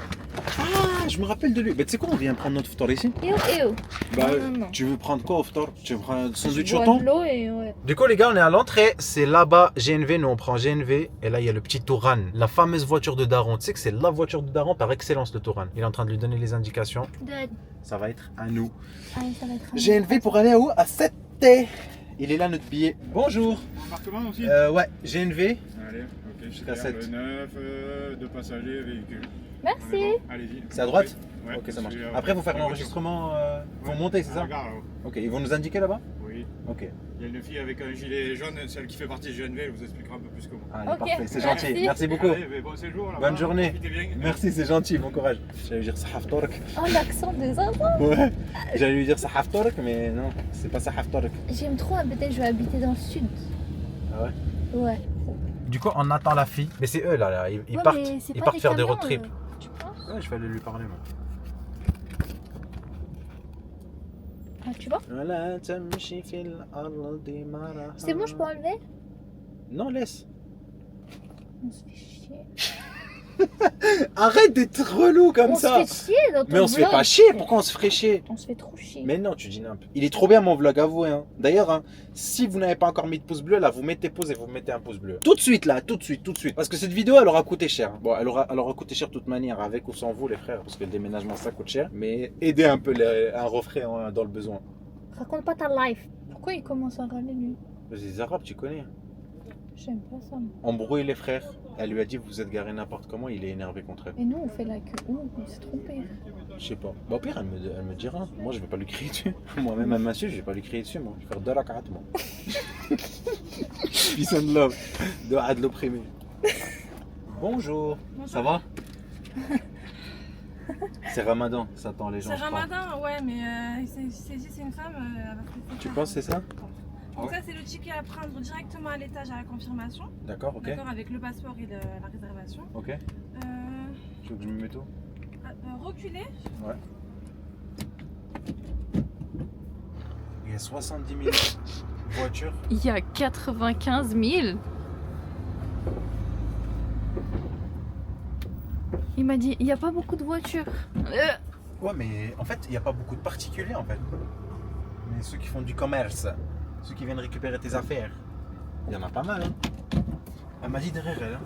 Ah, je me rappelle de lui. Bah, tu sais quoi, on vient prendre notre ftar ici. Et oh. Bah, Non. tu veux prendre quoi au ftar? Tu veux prendre un sandwich Je bois chaton? de l'eau et ouais. Du coup, les gars, on est à l'entrée. C'est là-bas, GNV. Nous, on prend GNV. Et là, il y a le petit Touran. La fameuse voiture de Daron. Tu sais que c'est la voiture de Daron par excellence, le Touran. Il est en train de lui donner les indications. Ça va être à nous. Allez, ça va être un GNV pour aller à où? À 7T. Il est là, notre billet. Bonjour. Embarquement aussi? Ouais, GNV. Allez, ok, Jusqu'à super, 7. le 9, 2 passagers, véhicule. Merci. Allez-y. C'est à droite? Ouais, Ok, ça marche. celui-là, Après, vous faire ouais, l'enregistrement. Ils vont monter, c'est à ça? la gare, là-haut. Ok, ils vont nous indiquer là-bas? Oui. Ok. Il y a une fille avec un gilet jaune, celle qui fait partie de GNV, elle vous expliquera un peu plus que moi. Allez, Ok, parfait, c'est merci. gentil. Merci beaucoup. Allez, mais bon séjour là-bas. Bonne journée. Profitez bien. Merci, c'est gentil, bon courage. J'allais dire Sahaf Tork. Oh, l'accent des enfants. Ouais. J'allais lui dire Sahaf Tork, mais non, c'est pas Sahaf Tork. J'aime trop habiter, je vais habiter dans le sud. Ah ouais? Ouais. Du coup, on attend la fille. Mais c'est eux là, ils Ouais, partent. mais c'est Ils pas partent des faire des camions, road trips. Tu penses? Ouais, je vais aller lui parler, moi. Ah, tu vois? C'est bon, je peux enlever? Non, laisse. On se fait chier. Arrête d'être relou comme On ça. se fait chier dans ton Mais on se fait vlog. pas chier, pourquoi on se ferait chier? On se fait trop chier. Mais non, tu dis n'importe. Il est trop bien mon vlog, avouez. Hein. D'ailleurs, hein, si vous n'avez pas encore mis de pouce bleu, là, vous mettez pause et vous mettez un pouce bleu. Tout de suite, là, tout de suite. Parce que cette vidéo, elle aura coûté cher. Bon, elle aura coûté cher de toute manière, avec ou sans vous, les frères, parce que le déménagement, ça coûte cher. Mais aidez un peu un refrain hein, dans le besoin. Raconte pas ta life. Pourquoi il commence à râler lui? Les Arabes, tu connais. J'aime pas ça. moi. Embrouiller les frères. Elle lui a dit, vous êtes garés n'importe comment, il est énervé contre elle. Et nous, on fait la queue. Oh, on s'est trompé. Je sais pas. Bah, au pire, elle me dira. Moi, je vais pas lui crier dessus. Moi-même, elle m'insulte, je vais pas lui crier dessus, moi. Je vais faire 2 rak'at, moi. Peace and love. De l'opprimé. Bonjour. Ça va? C'est Ramadan, ça tend les gens. C'est Ramadan, ouais, mais c'est une femme. Elle va fêter Tu ça. penses que c'est ça? Donc ça, c'est le ticket à prendre directement à l'étage à la confirmation. D'accord, ok. D'accord, avec le passeport et la réservation. Ok. Tu veux que je me mette où? Reculer. Ouais. Il y a 70 000 voitures. Il y a 95 000. Il m'a dit, il n'y a pas beaucoup de voitures. Ouais, mais en fait, il n'y a pas beaucoup de particuliers en fait. Mais ceux qui font du commerce, ceux qui viennent récupérer tes affaires. Il y en a pas mal. Hein. Elle m'a dit derrière elle.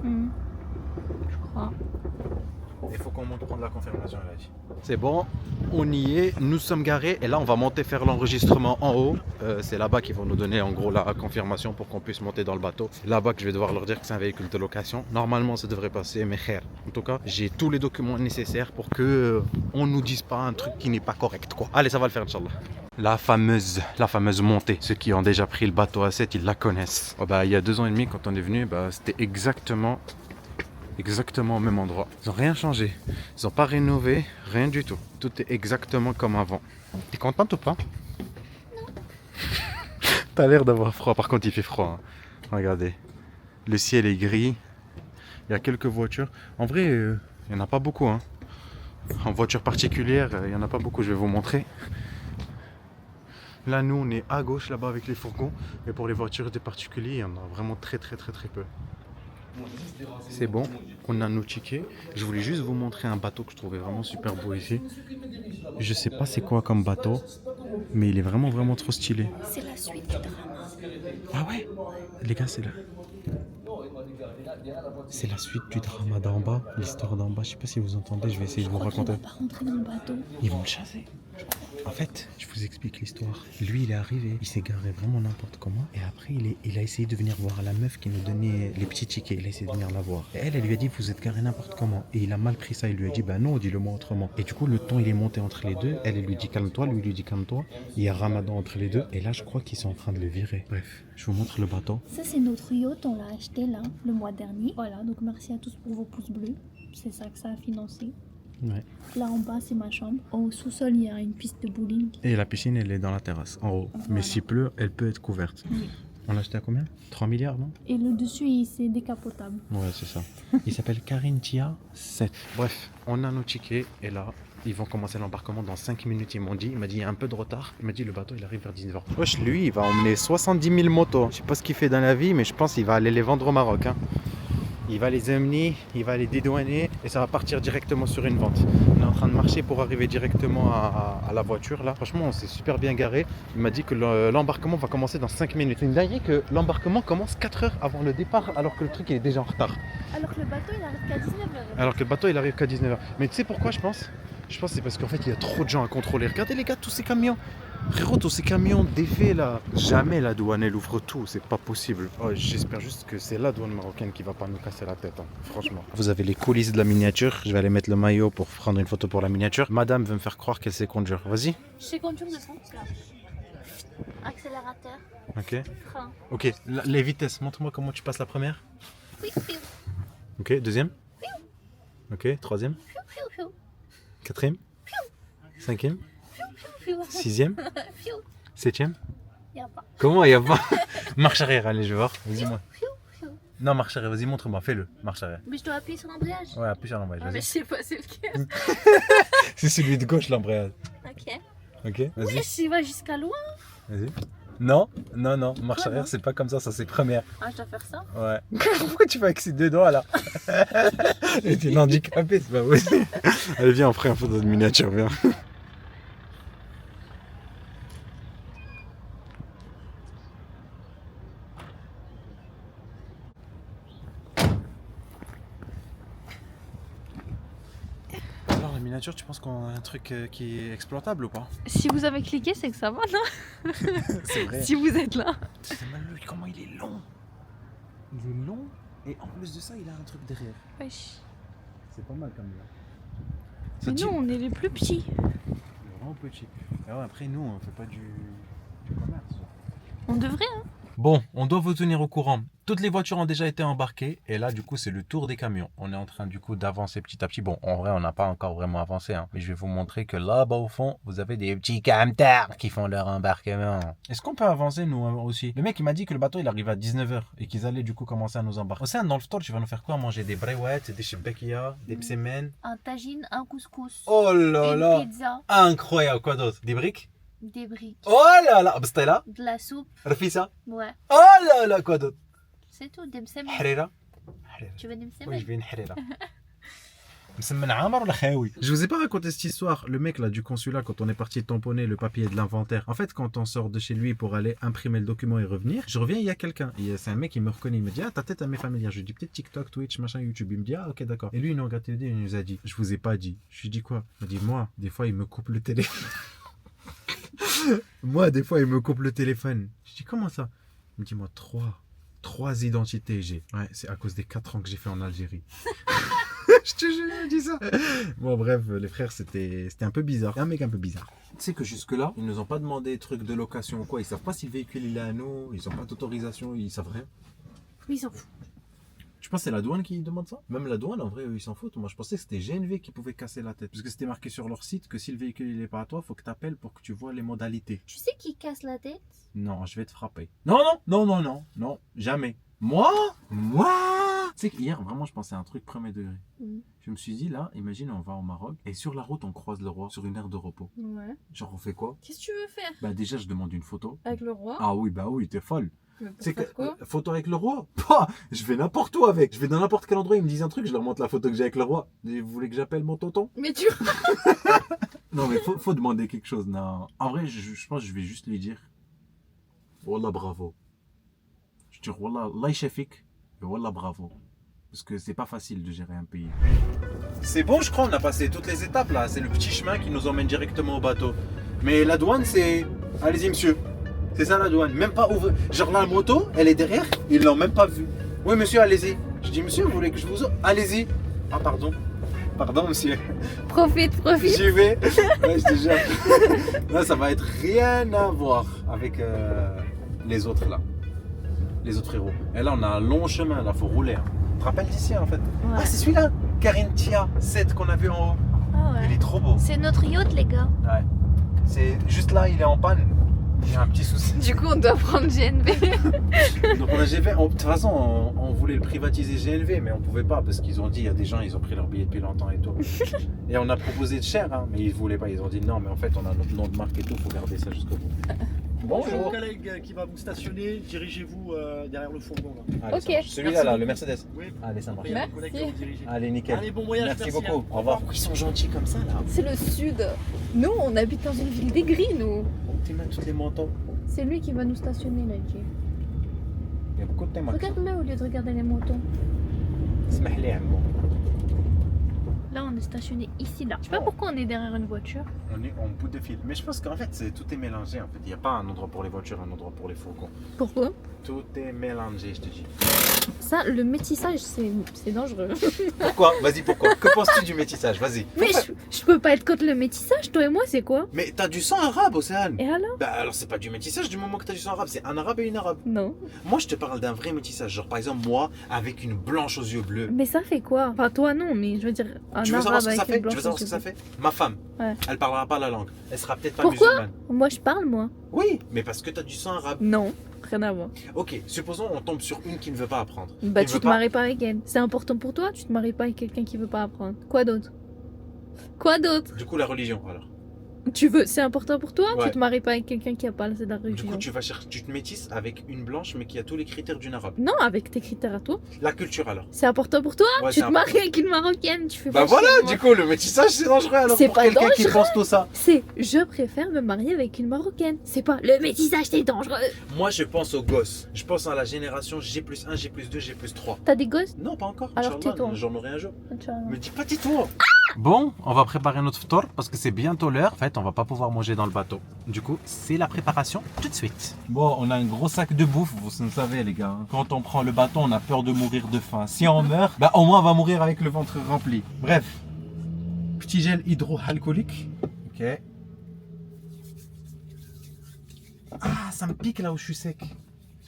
Hein. Je crois. Il faut qu'on monte prendre la confirmation, elle a dit. C'est bon, on y est, nous sommes garés et là on va monter faire l'enregistrement en haut. C'est là-bas qu'ils vont nous donner en gros la confirmation pour qu'on puisse monter dans le bateau. C'est là-bas que je vais devoir leur dire que c'est un véhicule de location. Normalement ça devrait passer, mais khair. En tout cas, j'ai tous les documents nécessaires pour que on nous dise pas un truc qui n'est pas correct quoi. Allez, ça va le faire Inch'Allah. La fameuse montée. Ceux qui ont déjà pris le bateau à 7, ils la connaissent. Oh bah, il y a 2 ans et demi quand on est venu, bah, c'était exactement au même endroit. Ils n'ont rien changé. Ils n'ont pas rénové, rien du tout. Tout est exactement comme avant. T'es contente ou pas? Non. T'as l'air d'avoir froid. Par contre, il fait froid. Hein. Regardez. Le ciel est gris. Il y a quelques voitures. En vrai, il n'y en a pas beaucoup. Hein. En voiture particulière, il n'y en a pas beaucoup. Je vais vous montrer. Là, nous, on est à gauche, là-bas, avec les fourgons. Et pour les voitures des particuliers, il y en a vraiment très peu. C'est bon, on a nos tickets. Je voulais juste vous montrer un bateau que je trouvais vraiment super beau ici. Je sais pas c'est quoi comme bateau, mais il est vraiment trop stylé. C'est la suite du drama. Ah ouais? Les gars, c'est la suite du drama d'en bas, l'histoire d'en bas. Je sais pas si vous entendez, je vais essayer de vous raconter. On va pas rentrer dans le bateau. Ils vont le chasser. En fait, je vous explique l'histoire. Lui, il est arrivé, il s'est garé vraiment n'importe comment. Et après, il a essayé de venir voir la meuf qui nous donnait les petits tickets. Il a essayé de venir la voir. Et elle lui a dit, vous êtes garé n'importe comment. Et il a mal pris ça. Il lui a dit, bah non, dis-le-moi autrement. Et du coup, le ton, il est monté entre les deux. Elle lui dit, calme-toi. Lui, il lui dit, calme-toi. Il y a Ramadan entre les deux. Et là, je crois qu'ils sont en train de le virer. Bref, je vous montre le bateau. Ça, c'est notre yacht. On l'a acheté là, le mois dernier. Voilà, donc merci à tous pour vos pouces bleus. C'est ça que ça a financé. Ouais. Là en bas, c'est ma chambre. Au sous-sol, il y a une piste de bowling. Et la piscine, elle est dans la terrasse, en haut. Voilà. Mais s'il pleut, elle peut être couverte. Oui. On l'a acheté à combien? 3 milliards, non? Et le dessus, c'est décapotable. Ouais, c'est ça. Il s'appelle Carinthia 7. Bref, on a nos tickets et là, ils vont commencer l'embarquement dans 5 minutes. Ils m'ont dit, il m'a dit, il y a un peu de retard. Il m'a dit, le bateau, il arrive vers 19h. Wesh, lui, il va emmener 70 000 motos. Je sais pas ce qu'il fait dans la vie, mais je pense qu'il va aller les vendre au Maroc. Hein. Il va les amener, il va les dédouaner et ça va partir directement sur une vente. On est en train de marcher pour arriver directement à la voiture là. Franchement, on s'est super bien garé. Il m'a dit que l'embarquement va commencer dans 5 minutes. C'est une dinguerie que l'embarquement commence 4 heures avant le départ alors que le truc il est déjà en retard. Alors que le bateau, il arrive qu'à 19h. Alors que le bateau il arrive qu'à 19h. Mais tu sais pourquoi je pense? Je pense que c'est parce qu'en fait il y a trop de gens à contrôler. Regardez les gars, tous ces camions. Frérot, tous ces camions défaits là. Jamais la douane elle ouvre tout, c'est pas possible. Oh, j'espère juste que c'est la douane marocaine qui va pas nous casser la tête, hein. Franchement. Vous avez les coulisses de la miniature. Je vais aller mettre le maillot pour prendre une photo pour la miniature. Madame veut me faire croire qu'elle sait conduire. Vas-y. Je sais conduire de fond, là. Accélérateur. Ok. Frein. Ok, les vitesses, montre-moi comment tu passes la première. Oui. Ok, deuxième. Ok, troisième. Quatrième. Cinquième. 6e. 7e. Y'a pas. Comment y a pas? Marche arrière, allez, je vais voir. Vas-y, moi. Non, marche arrière, vas-y, montre-moi, fais-le. Marche arrière. Mais je dois appuyer sur l'embrayage. Ouais, appuie sur l'embrayage. Ah, mais je sais pas, c'est lequel. C'est celui de gauche, l'embrayage. Ok. Ok, vas-y. Oui, je vais jusqu'à loin. Vas-y. Non, marche Quoi, arrière, non c'est pas comme ça c'est première. Ah, je dois faire ça? Ouais. Pourquoi tu vas avec ces deux doigts là? T'es handicapé, c'est pas possible. Allez, viens, on ferait un photo de miniature, viens. Alors, la miniature, tu penses qu'on a un truc qui est exploitable ou pas? Si vous avez cliqué, c'est que ça va, non? C'est vrai. Si vous êtes là. C'est malheureux, comment il est long. Il est long et en plus de ça, il a un truc derrière. Wesh. C'est pas mal comme là. Mais nous, on est les plus petits. Vraiment petit. Alors après, nous, on fait pas du commerce. On devrait, hein. Bon, on doit vous tenir au courant. Toutes les voitures ont déjà été embarquées et là du coup c'est le tour des camions. On est en train du coup d'avancer petit à petit. Bon, en vrai on n'a pas encore vraiment avancé, hein, mais je vais vous montrer que là-bas au fond, vous avez des petits camtars qui font leur embarquement. Est-ce qu'on peut avancer nous aussi? Le mec il m'a dit que le bateau il arrive à 19h et qu'ils allaient du coup commencer à nous embarquer. Au sein dans le store tu vas nous faire quoi? Manger des bréouettes, des shebekia, des psemen. Un tagine, un couscous. Oh là là! Une pizza. Incroyable, quoi d'autre? Des briques? Des briques. Oh là là! Bstela? De la soupe. Rafisa? Ouais. Oh là là, quoi d'autre? C'est tout, des msemen. Harira? Tu veux des msemen? Oui, je veux une harira. Je vous ai pas raconté cette histoire. Le mec là du consulat, quand on est parti tamponner le papier de l'inventaire, en fait, quand on sort de chez lui pour aller imprimer le document et revenir, je reviens, il y a quelqu'un. C'est un mec, il me reconnaît, il me dit, ah, ta tête à mes familières. Je lui dis, peut-être TikTok, Twitch, machin, YouTube. Il me dit, ah, ok, d'accord. Et lui, il nous regarde, il nous a dit, je vous ai pas dit. Je lui dis quoi? Il m'a dit, moi, des fois, il me coupe le téléphone. Moi, des fois, il me coupe le téléphone. Je dis, comment ça? Il me dit, moi, trois identités j'ai. Ouais, c'est à cause des 4 ans que j'ai fait en Algérie. Je te jure, il me dit ça. Bon, bref, les frères, c'était un peu bizarre. Un mec un peu bizarre. Tu sais que jusque-là, ils nous ont pas demandé trucs de location ou quoi. Ils savent pas si le véhicule il est à nous. Ils ont pas d'autorisation. Ils savent rien. Oui, ils s'en foutent. Tu penses que c'est la douane qui demande ça? Même la douane, en vrai, eux, ils s'en foutent. Moi, je pensais que c'était GNV qui pouvait casser la tête. Parce que c'était marqué sur leur site que si le véhicule il est pas à toi, faut que tu appelles pour que tu vois les modalités. Tu sais qui casse la tête? Non, je vais te frapper. Non, jamais. Moi? Tu sais qu'hier, vraiment, je pensais à un truc premier degré. Je me suis dit, là, imagine, on va au Maroc et sur la route, on croise le roi sur une aire de repos. Ouais. Genre, on fait quoi? Qu'est-ce que tu veux faire? Bah, déjà, je demande une photo. Avec le roi? Ah oui, bah oui, t'es folle. C'est que quoi? Photo avec le roi? Bah, je vais n'importe où avec. Je vais dans n'importe quel endroit, ils me disent un truc, je leur montre la photo que j'ai avec le roi. Et vous voulez que j'appelle mon tonton? Mais tu... Non, mais faut demander quelque chose. Non. En vrai, je pense que je vais juste lui dire Wallah bravo. Je dis Wallah, Allah yashafik. Et Wallah bravo. Parce que c'est pas facile de gérer un pays. C'est bon, je crois, on a passé toutes les étapes là. C'est le petit chemin qui nous emmène directement au bateau. Mais la douane, c'est. Allez-y, monsieur. C'est ça la douane. Même pas ouvrir. Genre la moto, elle est derrière, ils l'ont même pas vue. Oui, monsieur, allez-y. Je dis, monsieur, vous voulez que je vous. Allez-y. Ah, pardon. Pardon, monsieur. Profite. J'y vais. Ouais, je te jure. Là, ça va être rien à voir avec les autres là. Les autres héros. Et là, on a un long chemin, là, faut rouler. Hein. Tu te rappelles d'ici en fait? Ouais. Ah, c'est celui-là. Carinthia 7 qu'on a vu en haut. Ah ouais. Il est trop beau. C'est notre yacht, les gars. Ouais. C'est juste là, il est en panne. Il y a un petit souci. Du coup, on doit prendre GNV. Donc on a GNV. De toute façon, on voulait le privatiser GNV, mais on pouvait pas parce qu'ils ont dit, il y a des gens, ils ont pris leur billet depuis longtemps et tout. Et on a proposé de cher, hein, mais ils voulaient pas. Ils ont dit non, mais en fait, on a notre nom de marque et tout, faut garder ça jusqu'au bout. Bonjour. Collègue qui va vous stationner, dirigez-vous derrière le fourgon. Là. Allez, Ok. Celui-là, là, le Mercedes. Oui. Allez, ça marche. Il y a un collègue qui va vous diriger. Allez, nickel. Allez, bon voyage. Merci beaucoup. Au revoir. Ils sont gentils comme ça, là. C'est le sud. Nous, on habite dans une ville des gris, nous. Tu mets tous les manteaux. C'est lui qui va nous stationner, là, Jay. Il y a beaucoup de thèmes. Regarde-le au lieu de regarder les motos. اسمح لي عمو. Là, on est stationné ici, là. Je sais pas pourquoi on est derrière une voiture. On est en bout de fil. Mais je pense qu'en fait, tout est mélangé. En fait, il n'y a pas un endroit pour les voitures, un endroit pour les fourgons. Pourquoi? Tout est mélangé, je te dis. Ça, le métissage, c'est dangereux. Pourquoi? Vas-y, pourquoi? Que penses-tu du métissage? Vas-y. Mais je peux pas être contre le métissage, toi et moi, c'est quoi? Mais t'as du sang arabe, Océane. Et alors? Bah alors c'est pas du métissage du moment que t'as du sang arabe, c'est un arabe et une arabe. Non. Moi je te parle d'un vrai métissage, genre par exemple moi avec une blanche aux yeux bleus. Mais ça fait quoi? Enfin, toi, non, mais je veux dire, un Tu veux arabe savoir ce que avec ça une fait? blanche Tu veux savoir aux ce que ça yeux fait? Ma femme, Ouais. elle parlera pas la langue. Elle sera peut-être pas Pourquoi? musulmane. Moi, je parle, moi. Oui, mais parce que t'as du sang arabe. Non, rien à voir. Ok, supposons on tombe sur une qui ne veut pas apprendre. Bah, Qui tu veut te maries pas avec elle. C'est important pour toi, tu te maries pas avec quelqu'un qui veut pas apprendre. Quoi d'autre? Quoi d'autre? Du coup la religion alors. Tu veux, c'est important pour toi, Ouais. tu te maries pas avec quelqu'un qui a pas assez de la Du religion. coup tu vas chercher, tu te métisses avec une blanche mais qui a tous les critères d'une arabe. Non, avec tes critères à toi. La culture alors. C'est important pour toi? Ouais, Tu c'est te important. maries avec une marocaine, tu fais Bah pas voilà, chier, moi. du coup le métissage c'est dangereux alors C'est pour pas quelqu'un qui dangereux. pense tout ça. C'est je préfère me marier avec une marocaine. C'est pas le métissage, c'est dangereux. Moi je pense aux gosses, je pense à la génération G+1, G+2, G+3. T'as des gosses? Non, pas encore. Alors Inch'Allah, tais-toi. j'en aurai un jour. Inch'Allah. Me dis pas tais-toi. Bon, on va préparer notre ftor parce que c'est bientôt l'heure. En fait, on va pas pouvoir manger dans le bateau. Du coup, c'est la préparation tout de suite. Bon, on a un gros sac de bouffe, vous le savez les gars. Quand on prend le bateau, on a peur de mourir de faim. Si on meurt, bah au moins on va mourir avec le ventre rempli. Bref, petit gel hydroalcoolique. Ok. Ah, ça me pique là où je suis sec.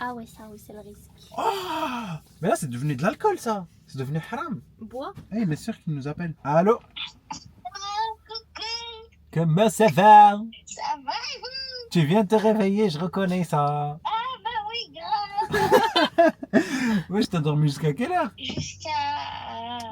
Ah ouais, ça oui, c'est le risque. Ah, mais là c'est devenu de l'alcool ça. C'est devenu haram. Bois? Hey, mes soeurs qui nous appellent. Allô? Comment ça va? Ça va et vous? Tu viens de te réveiller, je reconnais ça. Ah bah oui, grave. Ouais, je t'ai dormi jusqu'à quelle heure? Jusqu'à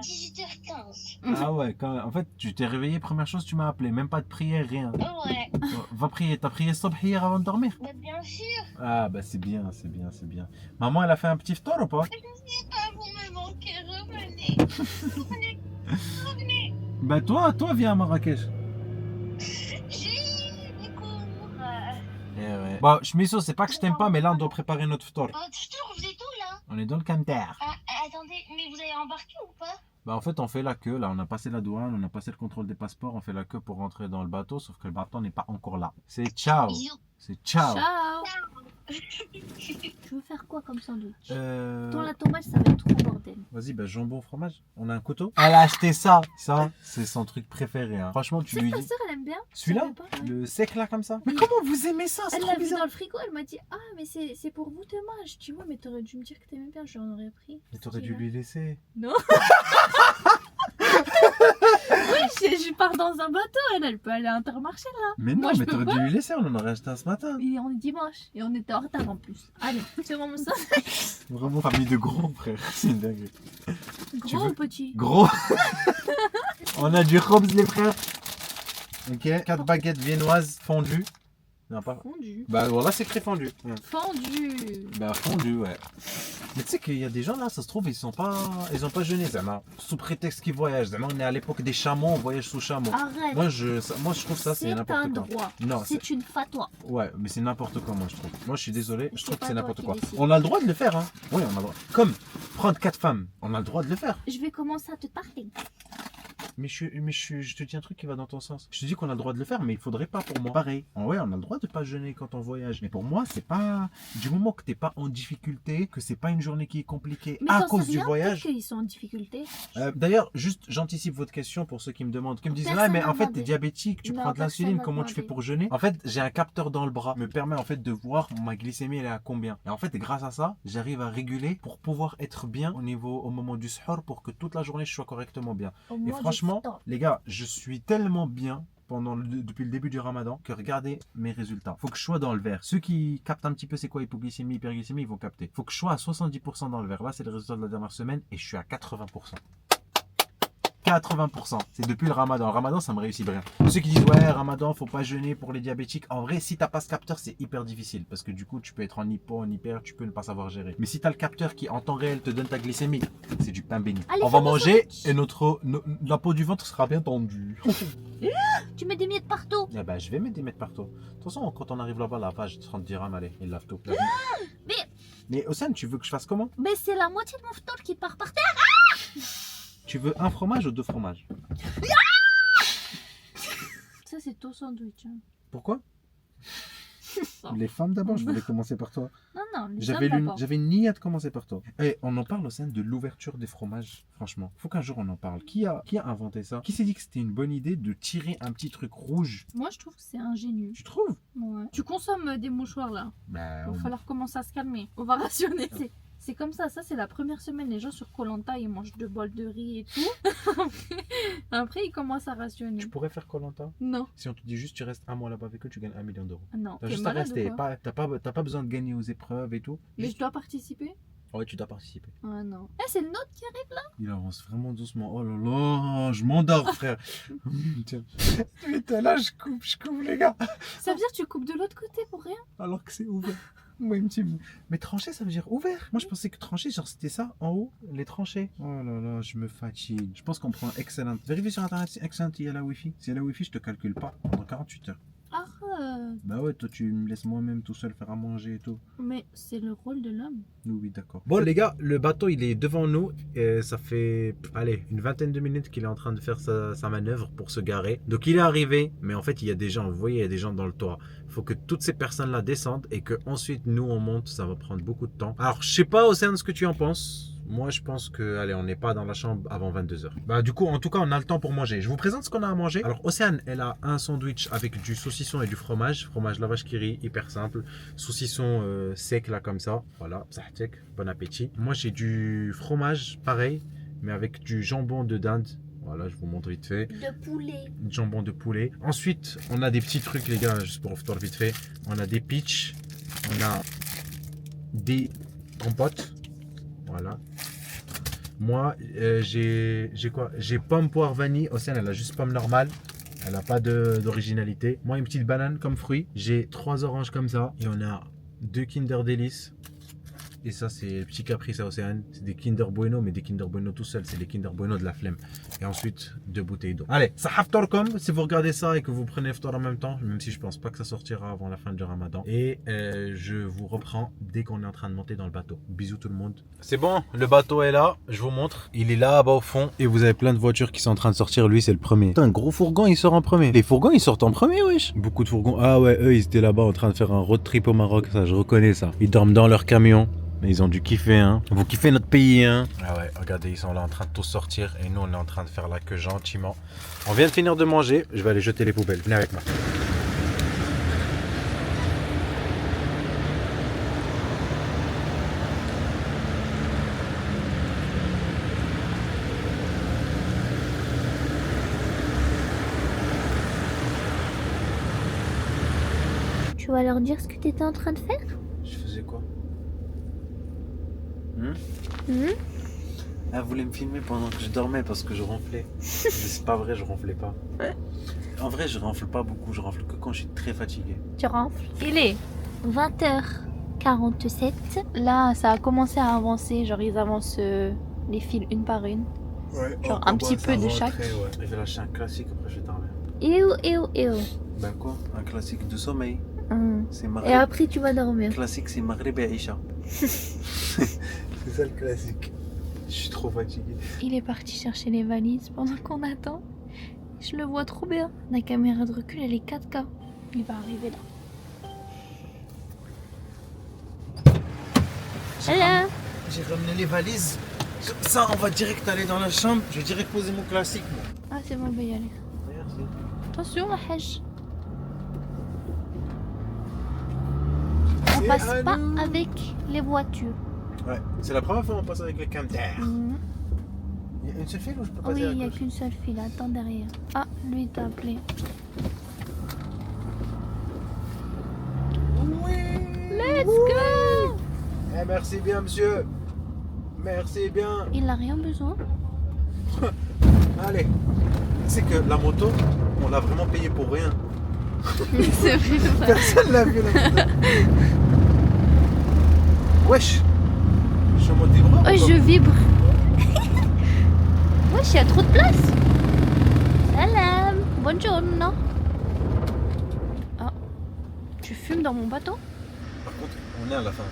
18h15. Ah ouais, en fait, tu t'es réveillé, première chose, tu m'as appelé. Même pas de prière, rien. Ouais. Va prier. T'as prié subh hier avant de dormir? Bah bien sûr. Ah bah c'est bien, c'est bien, c'est bien. Maman, elle a fait un petit ftor ou pas? Je sais pas, vous me manquez, revenez. Revenez. Bah toi viens à Marrakech. J'ai des cours. Eh ouais. Bon, Chmisso, c'est pas que je t'aime pas, mais là on doit préparer notre ftor. Vous êtes où là? On est dans le Camter. Attendez, mais vous avez embarqué ou pas? Bah en fait on fait la queue là, on a passé la douane, on a passé le contrôle des passeports, on fait la queue pour rentrer dans le bateau, sauf que le bateau n'est pas encore là. C'est ciao. C'est ciao. Ciao. Tu veux faire quoi comme sandwich? Euh... Dans la tomate, ça va être trop bordel. Vas-y, bah jambon fromage. On a un couteau. Elle a acheté ça. Ça, c'est son truc préféré. Hein. Franchement, tu Tu sais lui que ta dis. sœur, elle aime bien? Celui-là, Je savais pas, ouais. le sec là comme ça. Mais Oui. comment vous aimez ça? C'est Elle trop l'a vu bizarre. dans le frigo, elle m'a dit ah mais c'est pour vous demain. Je dis ouais mais t'aurais dû me dire que t'aimais bien, j'en aurais pris. Mais t'aurais dû lui laisser. Non. Oui, je pars dans un bateau, elle peut aller à Intermarché là. Mais non, Moi, je mais peux t'aurais pas. dû lui laisser. On en aurait acheté un ce matin. Et on est dimanche et on était en retard en plus. Allez, c'est vraiment ça. Vraiment famille de gros frère. C'est une dinguerie. Tu Gros veux- ou petit? Gros. On a du Hobbs les frères. Ok. 4 baguettes viennoises fondues. Non, pas. Fondu. Bah voilà, c'est très fondu. Ouais. Fondu. Bah fondu, ouais. Mais tu sais qu'il y a des gens là, ça se trouve, ils ont pas jeûné, Zama. Sous prétexte qu'ils voyagent. Zama, on est à l'époque des chameaux, on voyage sous chameau. Arrête. Moi je trouve ça c'est C'est n'importe un quoi. droit. Non, C'est une fatwa. ouais, mais c'est n'importe quoi, moi je trouve. Moi je suis désolé, je trouve que pas c'est toi n'importe qui quoi. décide. On a le droit de le faire, hein. Oui, on a le droit. Comme prendre 4 femmes, on a le droit de le faire. Je vais commencer à te parler. Mais je te dis un truc qui va dans ton sens. Je te dis qu'on a le droit de le faire, mais il faudrait pas pour moi. Pareil. Ouais, on a le droit de pas jeûner quand on voyage. Mais pour moi, c'est pas. Du moment que t'es pas en difficulté, que c'est pas une journée qui est compliquée Mais à t'en cause sais du rien, voyage. peut-être qu'ils sont en difficulté. D'ailleurs, juste, j'anticipe votre question pour ceux qui me demandent. Qui me disent, Personne ouais, mais n'a en fait, demandé. t'es diabétique, tu Non, prends de personne l'insuline, n'a comment tu fais demandé. pour jeûner? En fait, j'ai un capteur dans le bras, me permet en fait de voir ma glycémie, elle est à combien. Et en fait, grâce à ça, j'arrive à réguler pour pouvoir être bien au moment du suhoor pour que toute la journée je sois correctement bien. Au Et moins, franchement, du stop. les gars, je suis tellement bien depuis le début du ramadan que regardez mes résultats. Faut que je sois dans le vert. Ceux qui captent un petit peu c'est quoi hypoglycémie, hyperglycémie, ils vont capter. Faut que je sois à 70% dans le vert. Là, c'est le résultat de la dernière semaine et je suis à 80%. 80%. C'est depuis le ramadan. Le ramadan, ça me réussit bien. Ceux qui disent, ouais, ramadan, faut pas jeûner pour les diabétiques. En vrai, si t'as pas ce capteur, c'est hyper difficile. Parce que du coup, tu peux être en hypo, en hyper, tu peux ne pas savoir gérer. Mais si t'as le capteur qui, en temps réel, te donne ta glycémie, c'est du pain béni. Allez, On va fais-moi manger et la peau du ventre sera bien tendue. Tu mets des miettes partout. Eh ben, je vais mettre des mètres partout. De toute façon, quand on arrive là-bas, la page 30 dirhams, allez, il lave tout. Mais Océane, tu veux que je fasse comment? Mais c'est la moitié de mon phtor qui part par terre. Tu veux un fromage ou 2 fromages? Ça, c'est ton sandwich. Hein. Pourquoi? Les femmes d'abord, je voulais commencer par toi. Non, les J'avais hommes d'abord. une niais de commencer par toi. Et on en parle au sein de l'ouverture des fromages, franchement. Faut qu'un jour on en parle. Qui a inventé ça? Qui s'est dit que c'était une bonne idée de tirer un petit truc rouge? Moi, je trouve que c'est ingénieux. Tu trouves? Ouais. Tu consommes des mouchoirs là. Bah, Il va falloir commencer à se calmer. On va rationner. C'est comme ça c'est la première semaine. Les gens sur Koh Lanta, ils mangent 2 bols de riz et tout. Après, ils commencent à rationner. tu pourrais faire Koh Lanta? Non. Si on te dit juste tu restes un mois là-bas avec eux, tu gagnes 1 million d'euros. Non. T'as T'es juste à malade rester. ou quoi? T'as pas besoin de gagner aux épreuves et tout. Mais Juste- je dois participer? Ouais, tu dois participer. Ah non. Eh, c'est le nôtre qui arrive là? Il avance vraiment doucement. Oh là là, je m'endors, frère. Tiens. Putain, là, je coupe, les gars. Ça veut dire que tu coupes de l'autre côté pour rien? Alors que c'est ouvert. Moi, il me dit, mais tranché, ça veut dire ouvert. Moi, je pensais que tranché, genre, c'était ça, en haut, les tranchées. Oh là là, je me fatigue. Je pense qu'on prend un excellent. Vérifie sur Internet si excellent, il y a la Wi-Fi. Si il y a la Wi-Fi, je te calcule pas pendant 48 heures. Arrête. Bah ouais, toi, tu me laisses moi-même tout seul faire à manger et tout. Mais c'est le rôle de l'homme. Oui, d'accord. Bon, les gars, le bateau, il est devant nous. Et ça fait, allez, une vingtaine de minutes qu'il est en train de faire sa manœuvre pour se garer. Donc, il est arrivé. Mais en fait, il y a des gens, vous voyez, il y a des gens dans le toit. Il faut que toutes ces personnes-là descendent et que ensuite nous, on monte. Ça va prendre beaucoup de temps. Alors, je sais pas, Océane, ce que tu en penses. Moi, je pense que, allez, on n'est pas dans la chambre avant 22h. Bah, du coup, en tout cas, on a le temps pour manger. Je vous présente ce qu'on a à manger. Alors, Océane, elle a un sandwich avec du saucisson et du fromage. Fromage la vache qui rit, hyper simple. Saucisson sec, là, comme ça. Voilà, sahtek, bon appétit. Moi, j'ai du fromage, pareil, mais avec du jambon de dinde. Voilà, je vous montre vite fait. De poulet. Jambon de poulet. Ensuite, on a des petits trucs, les gars, juste pour faire vite fait. On a des peach. On a des compotes. Voilà. Moi, j'ai quoi? J'ai pomme, poire, vanille. Océane, elle a juste pomme normale. Elle n'a pas d'originalité. Moi, une petite banane comme fruit. J'ai 3 oranges comme ça. Et on a 2 Kinder Delice. Et ça, c'est le petit caprice à Océane. C'est des Kinder Bueno, mais des Kinder Bueno tout seuls. C'est les Kinder Bueno de la flemme. Et ensuite, 2 bouteilles d'eau. Allez, ça haftorkom si vous regardez ça et que vous prenez iftar en même temps. Même si je pense pas que ça sortira avant la fin du ramadan. Et je vous reprends dès qu'on est en train de monter dans le bateau. Bisous tout le monde. C'est bon, le bateau est là. Je vous montre. Il est là, bas au fond. Et vous avez plein de voitures qui sont en train de sortir. Lui, c'est le premier. Putain, un gros fourgon, il sort en premier. Les fourgons, ils sortent en premier, wesh. Beaucoup de fourgons. Ah ouais, eux, ils étaient là-bas en train de faire un road trip au Maroc. Ça, je reconnais ça. Ils dorment dans leur camion. Mais ils ont dû kiffer, hein. Vous kiffez notre pays, hein. Ah ouais, regardez, ils sont là en train de tous sortir. Et nous, on est en train de faire la queue gentiment. On vient de finir de manger. Je vais aller jeter les poubelles. Venez avec moi. Tu vas leur dire ce que tu étais en train de faire? Je faisais quoi? Elle voulait me filmer pendant que je dormais parce que je ronflais. Mais c'est pas vrai, je ronflais pas. En vrai, je ronfle pas beaucoup, je ronfle que quand je suis très fatigué. Tu ronfles. Il est 20h47. Là, ça a commencé à avancer. Genre, ils avancent les fils une par une. Ouais, genre un petit peu de chaque. Ouais. Je vais lâcher un classique, après je vais dormir. Et Ben quoi? Un classique de sommeil. C'est Et après, tu vas dormir. Le classique, c'est Maghreb et Aïcha. C'est ça le classique. Je suis trop fatigué. Il est parti chercher les valises pendant qu'on attend. Je le vois trop bien. La caméra de recul, elle est 4K. Il va arriver là. Hello. J'ai ramené les valises. Ça, on va direct aller dans la chambre. Je vais direct poser mon classique, moi. Ah, c'est bon, on va y aller. Merci. Attention, la hajj. On passe pas avec les voitures. Ouais, c'est la première fois qu'on passe avec le camter. Il y a une seule file ou je peux passer Oui, à il n'y a gauche? qu'une seule file. Attends derrière. Ah, lui, il t'a appelé. Oui. Let's go. Eh, merci bien, monsieur. Merci bien. Il n'a rien besoin. Allez. C'est que la moto, on l'a vraiment payé pour rien. C'est vrai, ça. Personne l'a vu, la moto. Wesh. Je suis en mode vibreur. Oh, je vibre. Wesh, il y a trop de place. Salam. Buongiorno. Ah. Tu fumes dans mon bateau? Par contre, on est à la fin.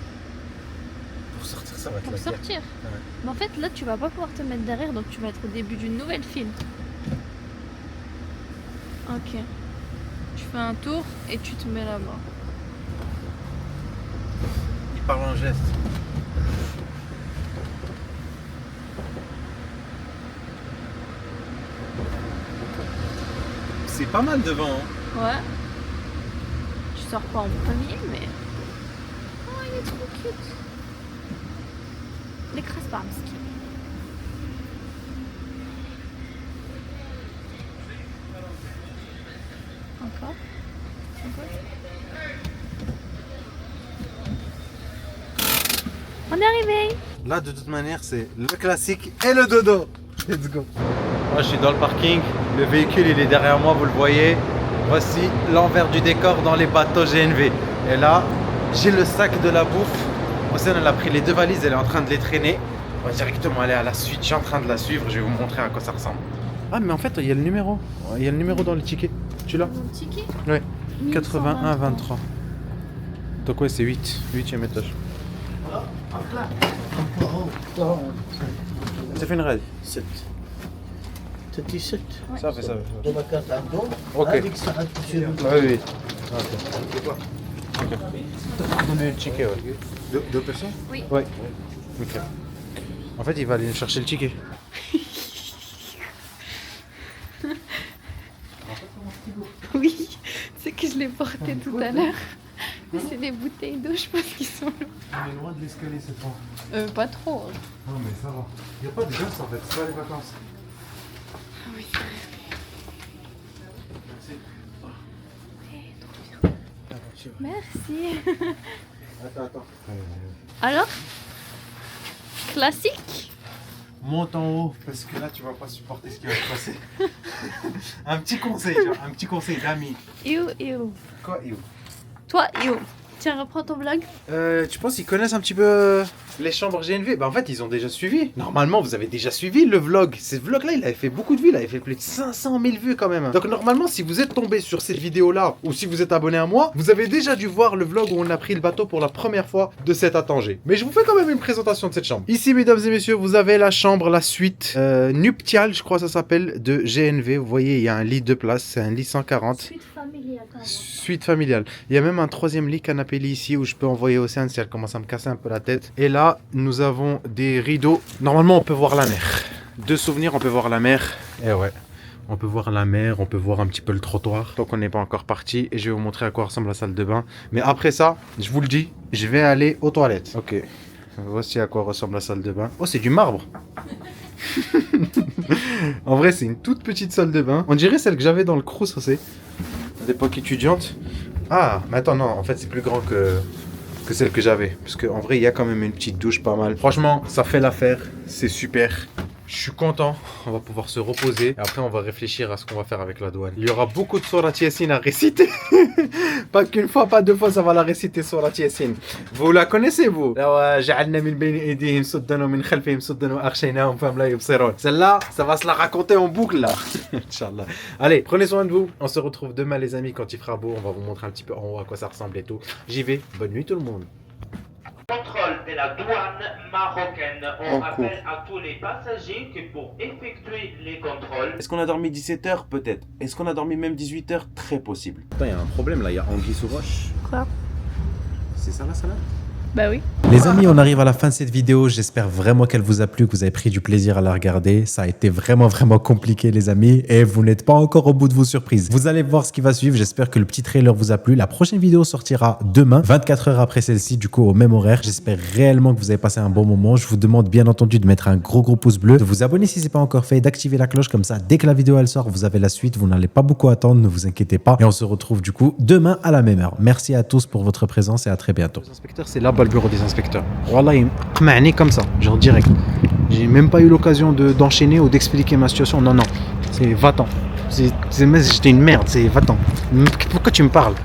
Pour sortir, ça va être Pour la guerre. sortir. Ouais. Mais en fait, là, tu vas pas pouvoir te mettre derrière, donc tu vas être au début d'une nouvelle file. Ok. Tu fais un tour et tu te mets là-bas. Il parle en geste. C'est pas mal devant, hein. Ouais. Tu sors pas en premier, mais... Oh, il est trop cute. L'écrase pas, Amski. Encore. On est arrivé. Là, de toute manière, c'est le classique et le dodo. Let's go. Moi, je suis dans le parking. Le véhicule, il est derrière moi, vous le voyez. Voici l'envers du décor dans les bateaux GNV. Et là, j'ai le sac de la bouffe. Océane, elle a pris les 2 valises, elle est en train de les traîner. On va directement aller à la suite. Je suis en train de la suivre. Je vais vous montrer à quoi ça ressemble. Ah, mais en fait, il y a le numéro. Il y a le numéro dans le ticket. Tu l'as? Mon ticket? Oui. 81 23. Donc, ouais, c'est 8. 8e étage. Ça fait une raid. 7. T'as dit 7? Ça fait ça. Dans ma carte à don. Ok. Avec ça, tu sais, Oui. Ok. Donner le ticket, ouais. 2 personnes? Oui. Ouais. Ok. En fait, il va aller nous chercher le ticket. Oui, c'est que je l'ai porté tout à l'heure. Mais c'est des bouteilles d'eau, je pense qu'ils sont là. On est loin de l'escalier cette fois. Pas trop. Non, mais ça va. Il n'y a pas de gosses en fait, c'est pas les vacances. Ah oui. Merci. Attends. Alors? Classique? Monte en haut, parce que là tu vas pas supporter ce qui va se passer. Un petit conseil, un petit conseil d'ami. Et où? Quoi, et où? Toi, et où? Tiens, reprends ton vlog. Tu penses qu'ils connaissent un petit peu les chambres GNV? Bah en fait ils ont déjà suivi. Normalement vous avez déjà suivi le vlog. Ce vlog là il avait fait beaucoup de vues, il avait fait plus de 500 000 vues quand même. Donc normalement si vous êtes tombé sur cette vidéo là ou si vous êtes abonné à moi, vous avez déjà dû voir le vlog où on a pris le bateau pour la première fois de cet à Tanger. Mais je vous fais quand même une présentation de cette chambre. Ici mesdames et messieurs vous avez la chambre, la suite nuptiale je crois ça s'appelle de GNV. Vous voyez il y a un lit de place, c'est un lit 140. Suite familiale. Suite familiale. Il y a même un troisième lit canapé lit ici où je peux envoyer Océane si elle commence à me casser un peu la tête. Et là, nous avons des rideaux. Normalement, on peut voir la mer. De souvenirs, on peut voir la mer. Et ouais, on peut voir la mer, on peut voir un petit peu le trottoir. Donc on n'est pas encore parti et je vais vous montrer à quoi ressemble la salle de bain. Mais après ça, je vous le dis, je vais aller aux toilettes. Ok, voici à quoi ressemble la salle de bain. Oh, c'est du marbre. En vrai, c'est une toute petite salle de bain. On dirait celle que j'avais dans le Crous aussi. À l'époque étudiante. Ah, mais attends, non, en fait, c'est plus grand que celle que j'avais. Parce qu'en vrai, il y a quand même une petite douche pas mal. Franchement, ça fait l'affaire. C'est super. Je suis content. On va pouvoir se reposer. Et après, on va réfléchir à ce qu'on va faire avec la douane. Il y aura beaucoup de Sourate Yassine à réciter. Pas qu'une fois, pas deux fois, ça va la réciter Sourate Yassine. Vous la connaissez, vous? Celle-là, ça va se la raconter en boucle, là. Inch'Allah. Allez, prenez soin de vous. On se retrouve demain, les amis, quand il fera beau. On va vous montrer un petit peu en haut à quoi ça ressemble et tout. J'y vais. Bonne nuit, tout le monde. Contrôle de la douane marocaine. On rappelle à tous les passagers que pour effectuer les contrôles... Est-ce qu'on a dormi 17h? Peut-être. Est-ce qu'on a dormi même 18h? Très possible. Putain, il y a un problème là, il y a anguille sous roche. Quoi? C'est ça la salade? Bah oui. Les amis, on arrive à la fin de cette vidéo. J'espère vraiment qu'elle vous a plu, que vous avez pris du plaisir à la regarder. Ça a été vraiment compliqué, les amis. Et vous n'êtes pas encore au bout de vos surprises. Vous allez voir ce qui va suivre. J'espère que le petit trailer vous a plu. La prochaine vidéo sortira demain, 24 heures après celle-ci, du coup au même horaire. J'espère réellement que vous avez passé un bon moment. Je vous demande bien entendu de mettre un gros pouce bleu, de vous abonner si ce n'est pas encore fait, d'activer la cloche comme ça. Dès que la vidéo elle sort, vous avez la suite. Vous n'allez pas beaucoup attendre, ne vous inquiétez pas. Et on se retrouve du coup demain à la même heure. Merci à tous pour votre présence et à très bientôt. L'inspecteur, c'est là-bas le bureau des inspecteurs. Wallah, il m'a comme ça, genre direct. J'ai même pas eu l'occasion d'enchaîner ou d'expliquer ma situation. Non, c'est va-t'en. J'étais une merde, c'est va-t'en. Pourquoi tu me parles?